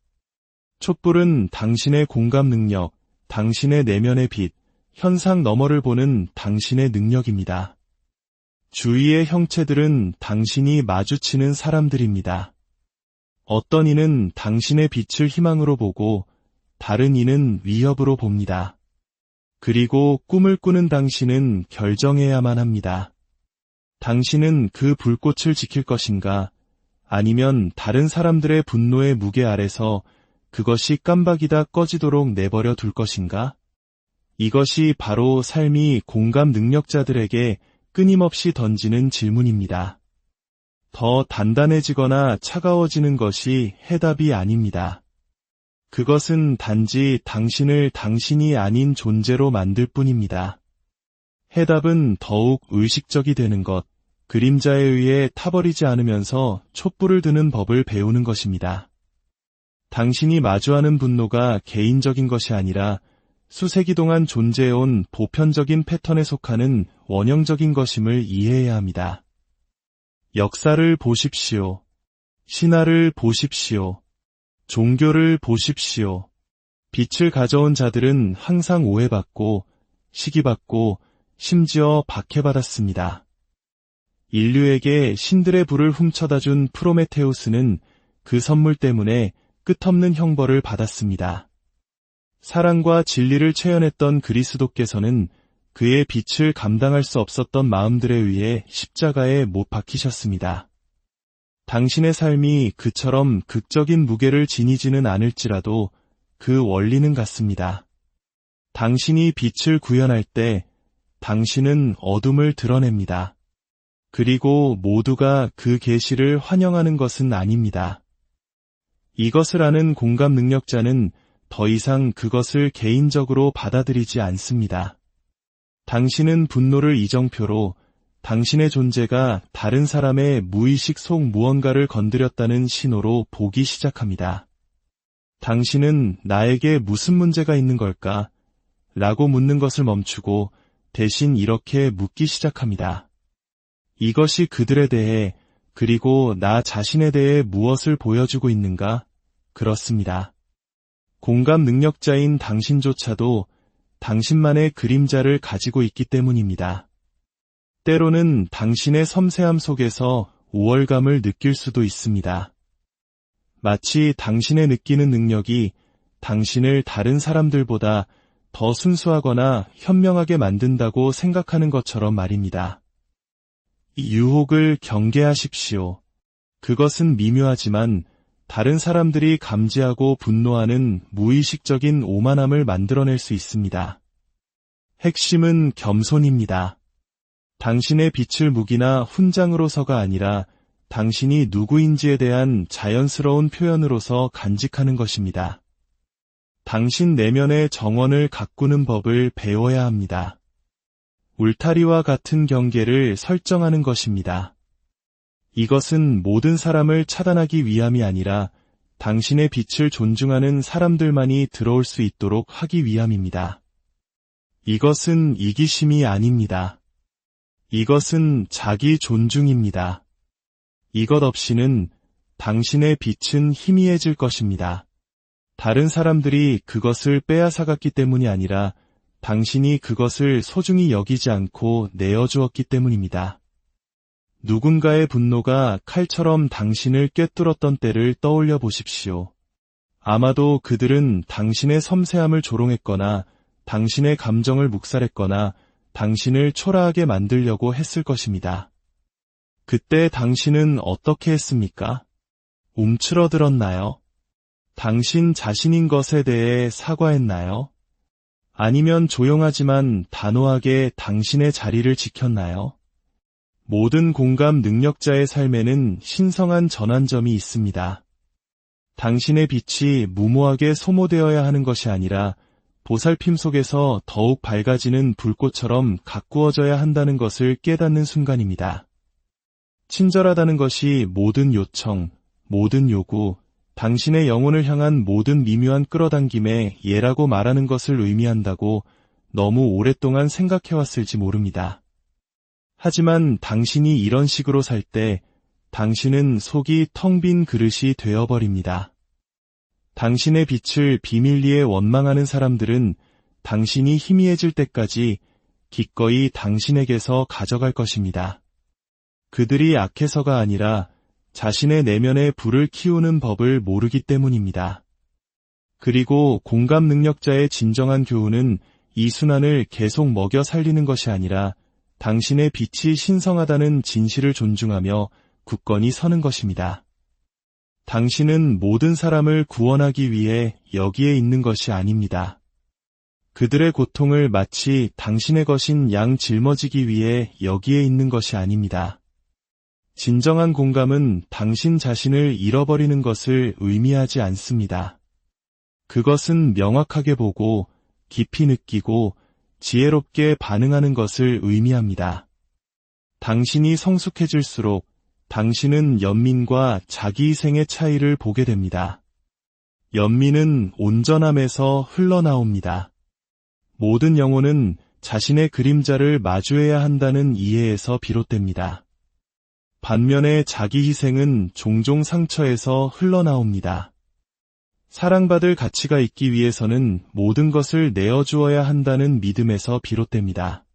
촛불은 당신의 공감 능력, 당신의 내면의 빛, 현상 너머를 보는 당신의 능력입니다. 주위의 형체들은 당신이 마주치는 사람들입니다. 어떤 이는 당신의 빛을 희망으로 보고 다른 이는 위협으로 봅니다. 그리고 꿈을 꾸는 당신은 결정해야만 합니다. 당신은 그 불꽃을 지킬 것인가? 아니면 다른 사람들의 분노의 무게 아래서 그것이 깜박이다 꺼지도록 내버려 둘 것인가? 이것이 바로 삶이 공감 능력자들에게 끊임없이 던지는 질문입니다. 더 단단해지거나 차가워지는 것이 해답이 아닙니다. 그것은 단지 당신을 당신이 아닌 존재로 만들 뿐입니다. 해답은 더욱 의식적이 되는 것, 그림자에 의해 타버리지 않으면서 촛불을 드는 법을 배우는 것입니다. 당신이 마주하는 분노가 개인적인 것이 아니라 수세기 동안 존재해온 보편적인 패턴에 속하는 원형적인 것임을 이해해야 합니다. 역사를 보십시오. 신화를 보십시오. 종교를 보십시오. 빛을 가져온 자들은 항상 오해받고, 시기받고, 심지어 박해받았습니다. 인류에게 신들의 불을 훔쳐다 준 프로메테우스는 그 선물 때문에 끝없는 형벌을 받았습니다. 사랑과 진리를 체현했던 그리스도께서는 그의 빛을 감당할 수 없었던 마음들에 의해 십자가에 못 박히셨습니다. 당신의 삶이 그처럼 극적인 무게를 지니지는 않을지라도 그 원리는 같습니다. 당신이 빛을 구현할 때 당신은 어둠을 드러냅니다. 그리고 모두가 그 계시를 환영하는 것은 아닙니다. 이것을 아는 공감 능력자는 더 이상 그것을 개인적으로 받아들이지 않습니다. 당신은 분노를 이정표로 당신의 존재가 다른 사람의 무의식 속 무언가를 건드렸다는 신호로 보기 시작합니다. 당신은 나에게 무슨 문제가 있는 걸까? 라고 묻는 것을 멈추고 대신 이렇게 묻기 시작합니다. 이것이 그들에 대해 그리고 나 자신에 대해 무엇을 보여주고 있는가? 그렇습니다. 공감 능력자인 당신조차도 당신만의 그림자를 가지고 있기 때문입니다. 때로는 당신의 섬세함 속에서 우월감을 느낄 수도 있습니다. 마치 당신의 느끼는 능력이 당신을 다른 사람들보다 더 순수하거나 현명하게 만든다고 생각하는 것처럼 말입니다. 이 유혹을 경계하십시오. 그것은 미묘하지만 다른 사람들이 감지하고 분노하는 무의식적인 오만함을 만들어낼 수 있습니다. 핵심은 겸손입니다. 당신의 빛을 무기나 훈장으로서가 아니라 당신이 누구인지에 대한 자연스러운 표현으로서 간직하는 것입니다. 당신 내면의 정원을 가꾸는 법을 배워야 합니다. 울타리와 같은 경계를 설정하는 것입니다. 이것은 모든 사람을 차단하기 위함이 아니라 당신의 빛을 존중하는 사람들만이 들어올 수 있도록 하기 위함입니다. 이것은 이기심이 아닙니다. 이것은 자기 존중입니다. 이것 없이는 당신의 빛은 희미해질 것입니다. 다른 사람들이 그것을 빼앗아갔기 때문이 아니라 당신이 그것을 소중히 여기지 않고 내어주었기 때문입니다. 누군가의 분노가 칼처럼 당신을 꿰뚫었던 때를 떠올려 보십시오. 아마도 그들은 당신의 섬세함을 조롱했거나 당신의 감정을 묵살했거나 당신을 초라하게 만들려고 했을 것입니다. 그때 당신은 어떻게 했습니까? 움츠러들었나요? 당신 자신인 것에 대해 사과했나요? 아니면 조용하지만 단호하게 당신의 자리를 지켰나요? 모든 공감 능력자의 삶에는 신성한 전환점이 있습니다. 당신의 빛이 무모하게 소모되어야 하는 것이 아니라 보살핌 속에서 더욱 밝아지는 불꽃처럼 가꾸어져야 한다는 것을 깨닫는 순간입니다. 친절하다는 것이 모든 요청, 모든 요구, 당신의 영혼을 향한 모든 미묘한 끌어당김에 예라고 말하는 것을 의미한다고 너무 오랫동안 생각해왔을지 모릅니다. 하지만 당신이 이런 식으로 살 때 당신은 속이 텅 빈 그릇이 되어버립니다. 당신의 빛을 비밀리에 원망하는 사람들은 당신이 희미해질 때까지 기꺼이 당신에게서 가져갈 것입니다. 그들이 악해서가 아니라 자신의 내면의 불을 키우는 법을 모르기 때문입니다. 그리고 공감 능력자의 진정한 교훈은 이 순환을 계속 먹여 살리는 것이 아니라 당신의 빛이 신성하다는 진실을 존중하며 굳건히 서는 것입니다. 당신은 모든 사람을 구원하기 위해 여기에 있는 것이 아닙니다. 그들의 고통을 마치 당신의 것인 양 짊어지기 위해 여기에 있는 것이 아닙니다. 진정한 공감은 당신 자신을 잃어버리는 것을 의미하지 않습니다. 그것은 명확하게 보고 깊이 느끼고 지혜롭게 반응하는 것을 의미합니다. 당신이 성숙해질수록 당신은 연민과 자기희생의 차이를 보게 됩니다. 연민은 온전함에서 흘러나옵니다. 모든 영혼은 자신의 그림자를 마주해야 한다는 이해에서 비롯됩니다. 반면에 자기희생은 종종 상처에서 흘러나옵니다. 사랑받을 가치가 있기 위해서는 모든 것을 내어주어야 한다는 믿음에서 비롯됩니다.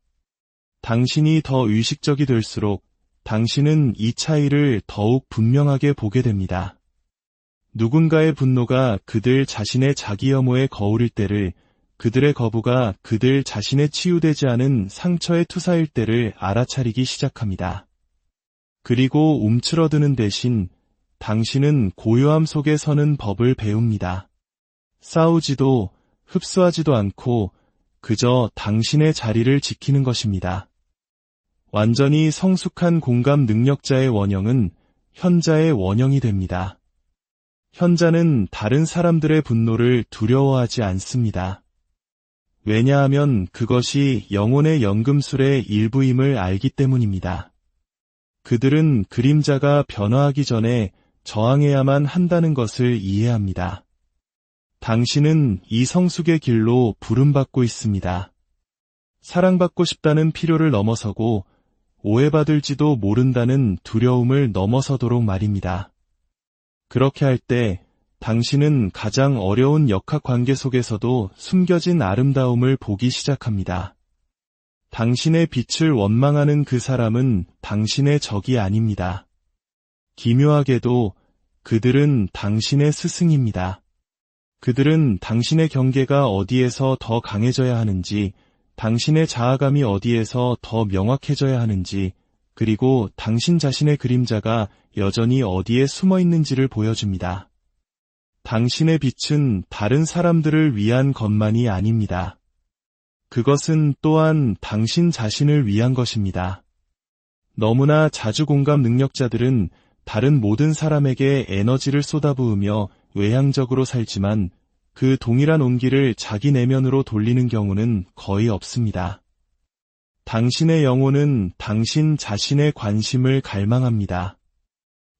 당신이 더 의식적이 될수록 당신은 이 차이를 더욱 분명하게 보게 됩니다. 누군가의 분노가 그들 자신의 자기 혐오에 거울일 때를, 그들의 거부가 그들 자신의 치유되지 않은 상처의 투사일 때를 알아차리기 시작합니다. 그리고 움츠러드는 대신 당신은 고요함 속에 서는 법을 배웁니다. 싸우지도 흡수하지도 않고 그저 당신의 자리를 지키는 것입니다. 완전히 성숙한 공감 능력자의 원형은 현자의 원형이 됩니다. 현자는 다른 사람들의 분노를 두려워하지 않습니다. 왜냐하면 그것이 영혼의 연금술의 일부임을 알기 때문입니다. 그들은 그림자가 변화하기 전에 저항해야만 한다는 것을 이해합니다. 당신은 이 성숙의 길로 부름받고 있습니다. 사랑받고 싶다는 필요를 넘어서고 오해받을지도 모른다는 두려움을 넘어서도록 말입니다. 그렇게 할 때 당신은 가장 어려운 역학관계 속에서도 숨겨진 아름다움을 보기 시작합니다. 당신의 빛을 원망하는 그 사람은 당신의 적이 아닙니다. 기묘하게도 그들은 당신의 스승입니다. 그들은 당신의 경계가 어디에서 더 강해져야 하는지, 당신의 자아감이 어디에서 더 명확해져야 하는지, 그리고 당신 자신의 그림자가 여전히 어디에 숨어 있는지를 보여줍니다. 당신의 빛은 다른 사람들을 위한 것만이 아닙니다. 그것은 또한 당신 자신을 위한 것입니다. 너무나 자주 공감 능력자들은 다른 모든 사람에게 에너지를 쏟아부으며 외향적으로 살지만 그 동일한 온기를 자기 내면으로 돌리는 경우는 거의 없습니다. 당신의 영혼은 당신 자신의 관심을 갈망합니다.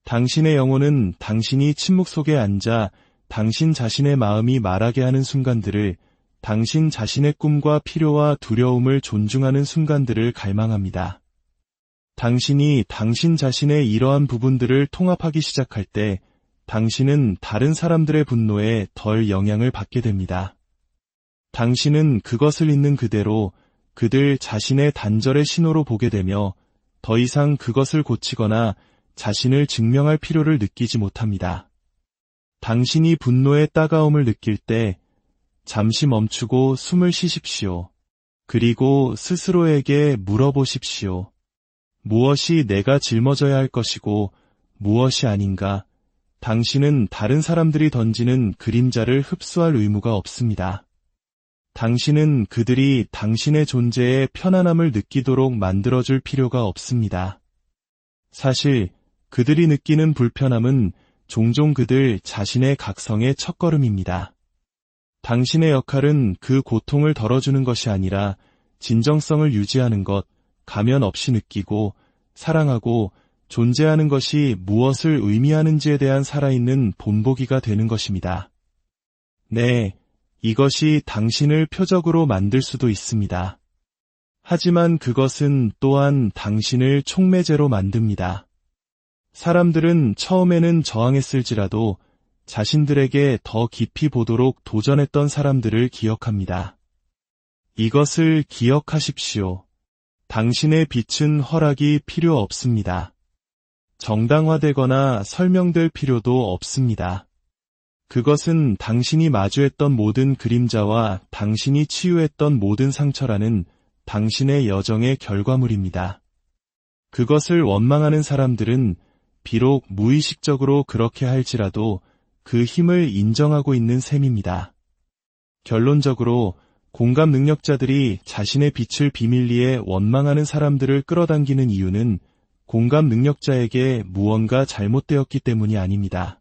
당신의 영혼은 당신이 침묵 속에 앉아 당신 자신의 마음이 말하게 하는 순간들을, 당신 자신의 꿈과 필요와 두려움을 존중하는 순간들을 갈망합니다. 당신이 당신 자신의 이러한 부분들을 통합하기 시작할 때 당신은 다른 사람들의 분노에 덜 영향을 받게 됩니다. 당신은 그것을 있는 그대로 그들 자신의 단절의 신호로 보게 되며 더 이상 그것을 고치거나 자신을 증명할 필요를 느끼지 못합니다. 당신이 분노의 따가움을 느낄 때 잠시 멈추고 숨을 쉬십시오. 그리고 스스로에게 물어보십시오. 무엇이 내가 짊어져야 할 것이고 무엇이 아닌가? 당신은 다른 사람들이 던지는 그림자를 흡수할 의무가 없습니다. 당신은 그들이 당신의 존재에 편안함을 느끼도록 만들어줄 필요가 없습니다. 사실 그들이 느끼는 불편함은 종종 그들 자신의 각성의 첫걸음입니다. 당신의 역할은 그 고통을 덜어주는 것이 아니라 진정성을 유지하는 것, 가면 없이 느끼고 사랑하고 존재하는 것이 무엇을 의미하는지에 대한 살아있는 본보기가 되는 것입니다. 네, 이것이 당신을 표적으로 만들 수도 있습니다. 하지만 그것은 또한 당신을 촉매제로 만듭니다. 사람들은 처음에는 저항했을지라도 자신들에게 더 깊이 보도록 도전했던 사람들을 기억합니다. 이것을 기억하십시오. 당신의 빛은 허락이 필요 없습니다. 정당화되거나 설명될 필요도 없습니다. 그것은 당신이 마주했던 모든 그림자와 당신이 치유했던 모든 상처라는 당신의 여정의 결과물입니다. 그것을 원망하는 사람들은 비록 무의식적으로 그렇게 할지라도 그 힘을 인정하고 있는 셈입니다. 결론적으로 공감 능력자들이 자신의 빛을 비밀리에 원망하는 사람들을 끌어당기는 이유는 공감 능력자에게 무언가 잘못되었기 때문이 아닙니다.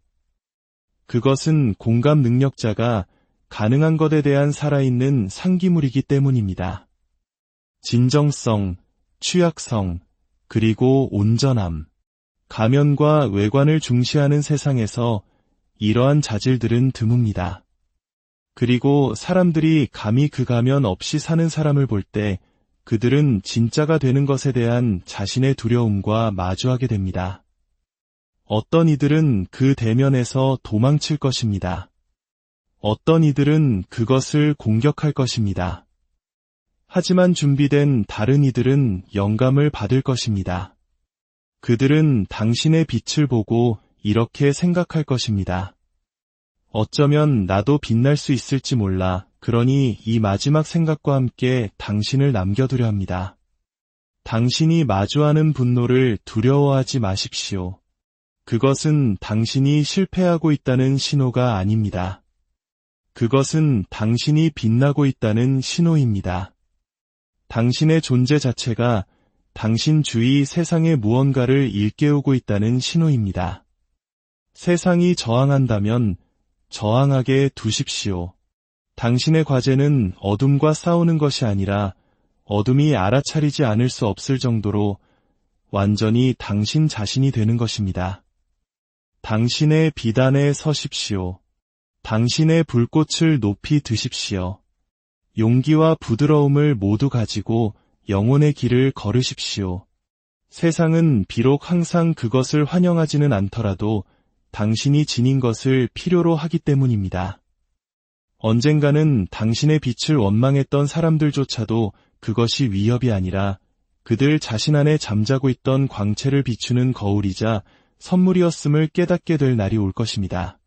그것은 공감 능력자가 가능한 것에 대한 살아있는 상기물이기 때문입니다. 진정성, 취약성, 그리고 온전함. 가면과 외관을 중시하는 세상에서 이러한 자질들은 드뭅니다. 그리고 사람들이 감히 그 가면 없이 사는 사람을 볼 때 그들은 진짜가 되는 것에 대한 자신의 두려움과 마주하게 됩니다. 어떤 이들은 그 대면에서 도망칠 것입니다. 어떤 이들은 그것을 공격할 것입니다. 하지만 준비된 다른 이들은 영감을 받을 것입니다. 그들은 당신의 빛을 보고 이렇게 생각할 것입니다. 어쩌면 나도 빛날 수 있을지 몰라. 그러니 이 마지막 생각과 함께 당신을 남겨두려 합니다. 당신이 마주하는 분노를 두려워하지 마십시오. 그것은 당신이 실패하고 있다는 신호가 아닙니다. 그것은 당신이 빛나고 있다는 신호입니다. 당신의 존재 자체가 당신 주위 세상의 무언가를 일깨우고 있다는 신호입니다. 세상이 저항한다면 저항하게 두십시오. 당신의 과제는 어둠과 싸우는 것이 아니라 어둠이 알아차리지 않을 수 없을 정도로 완전히 당신 자신이 되는 것입니다. 당신의 비단에 서십시오. 당신의 불꽃을 높이 드십시오. 용기와 부드러움을 모두 가지고 영혼의 길을 걸으십시오. 세상은 비록 항상 그것을 환영하지는 않더라도 당신이 지닌 것을 필요로 하기 때문입니다. 언젠가는 당신의 빛을 원망했던 사람들조차도 그것이 위협이 아니라 그들 자신 안에 잠자고 있던 광채를 비추는 거울이자 선물이었음을 깨닫게 될 날이 올 것입니다.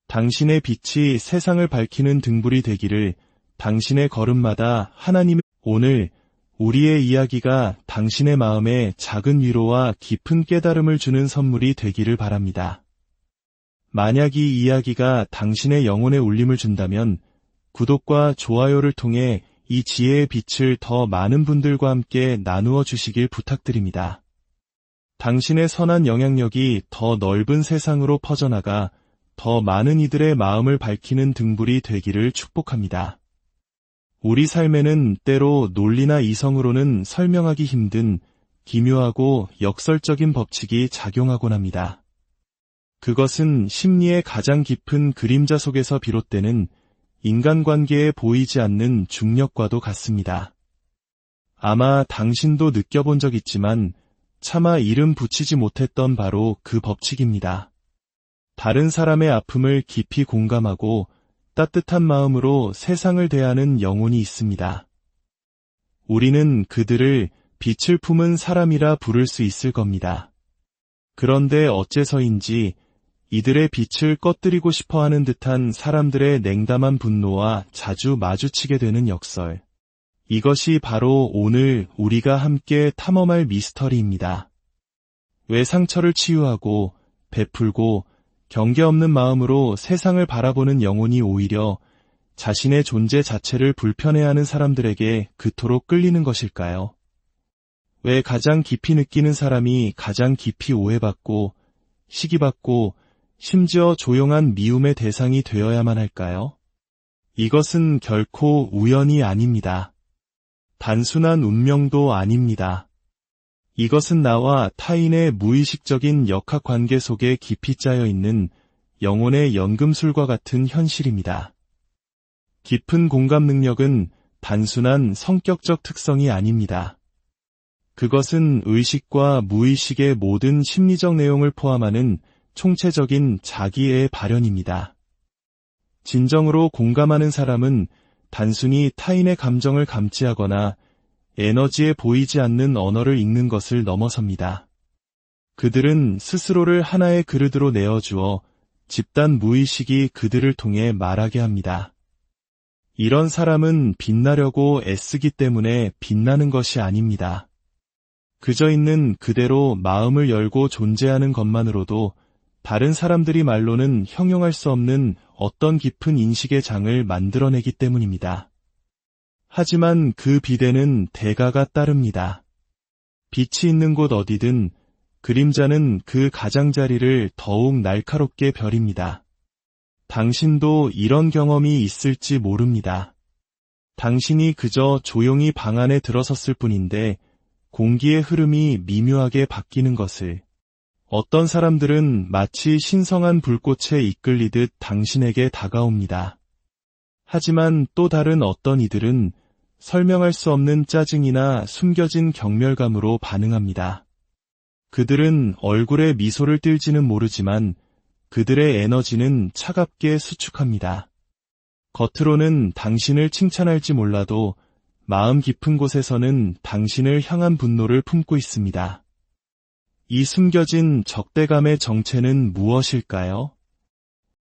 당신의 빛이 세상을 밝히는 등불이 되기를 당신의 걸음마다 하나님의 오늘 우리의 이야기가 당신의 마음에 작은 위로와 깊은 깨달음을 주는 선물이 되기를 바랍니다. 만약 이 이야기가 당신의 영혼에 울림을 준다면 구독과 좋아요를 통해 이 지혜의 빛을 더 많은 분들과 함께 나누어 주시길 부탁드립니다. 당신의 선한 영향력이 더 넓은 세상으로 퍼져나가 더 많은 이들의 마음을 밝히는 등불이 되기를 축복합니다. 우리 삶에는 때로 논리나 이성으로는 설명하기 힘든 기묘하고 역설적인 법칙이 작용하곤 합니다. 그것은 심리의 가장 깊은 그림자 속에서 비롯되는 인간관계에 보이지 않는 중력과도 같습니다. 아마 당신도 느껴본 적 있지만 차마 이름 붙이지 못했던 바로 그 법칙입니다. 다른 사람의 아픔을 깊이 공감하고 따뜻한 마음으로 세상을 대하는 영혼이 있습니다. 우리는 그들을 빛을 품은 사람이라 부를 수 있을 겁니다. 그런데 어째서인지 이들의 빛을 꺼뜨리고 싶어하는 듯한 사람들의 냉담한 분노와 자주 마주치게 되는 역설. 이것이 바로 오늘 우리가 함께 탐험할 미스터리입니다. 왜 상처를 치유하고 베풀고 경계 없는 마음으로 세상을 바라보는 영혼이 오히려 자신의 존재 자체를 불편해하는 사람들에게 그토록 끌리는 것일까요? 왜 가장 깊이 느끼는 사람이 가장 깊이 오해받고 시기받고 심지어 조용한 미움의 대상이 되어야만 할까요? 이것은 결코 우연이 아닙니다. 단순한 운명도 아닙니다. 이것은 나와 타인의 무의식적인 역학관계 속에 깊이 짜여 있는 영혼의 연금술과 같은 현실입니다. 깊은 공감 능력은 단순한 성격적 특성이 아닙니다. 그것은 의식과 무의식의 모든 심리적 내용을 포함하는 총체적인 자기의 발현입니다. 진정으로 공감하는 사람은 단순히 타인의 감정을 감지하거나 에너지에 보이지 않는 언어를 읽는 것을 넘어섭니다. 그들은 스스로를 하나의 그릇으로 내어주어 집단 무의식이 그들을 통해 말하게 합니다. 이런 사람은 빛나려고 애쓰기 때문에 빛나는 것이 아닙니다. 그저 있는 그대로 마음을 열고 존재하는 것만으로도 다른 사람들이 말로는 형용할 수 없는 어떤 깊은 인식의 장을 만들어내기 때문입니다. 하지만 그 비대는 대가가 따릅니다. 빛이 있는 곳 어디든 그림자는 그 가장자리를 더욱 날카롭게 벼립니다. 당신도 이런 경험이 있을지 모릅니다. 당신이 그저 조용히 방 안에 들어섰을 뿐인데 공기의 흐름이 미묘하게 바뀌는 것을. 어떤 사람들은 마치 신성한 불꽃에 이끌리듯 당신에게 다가옵니다. 하지만 또 다른 어떤 이들은 설명할 수 없는 짜증이나 숨겨진 경멸감으로 반응합니다. 그들은 얼굴에 미소를 띨지는 모르지만 그들의 에너지는 차갑게 수축합니다. 겉으로는 당신을 칭찬할지 몰라도 마음 깊은 곳에서는 당신을 향한 분노를 품고 있습니다. 이 숨겨진 적대감의 정체는 무엇일까요?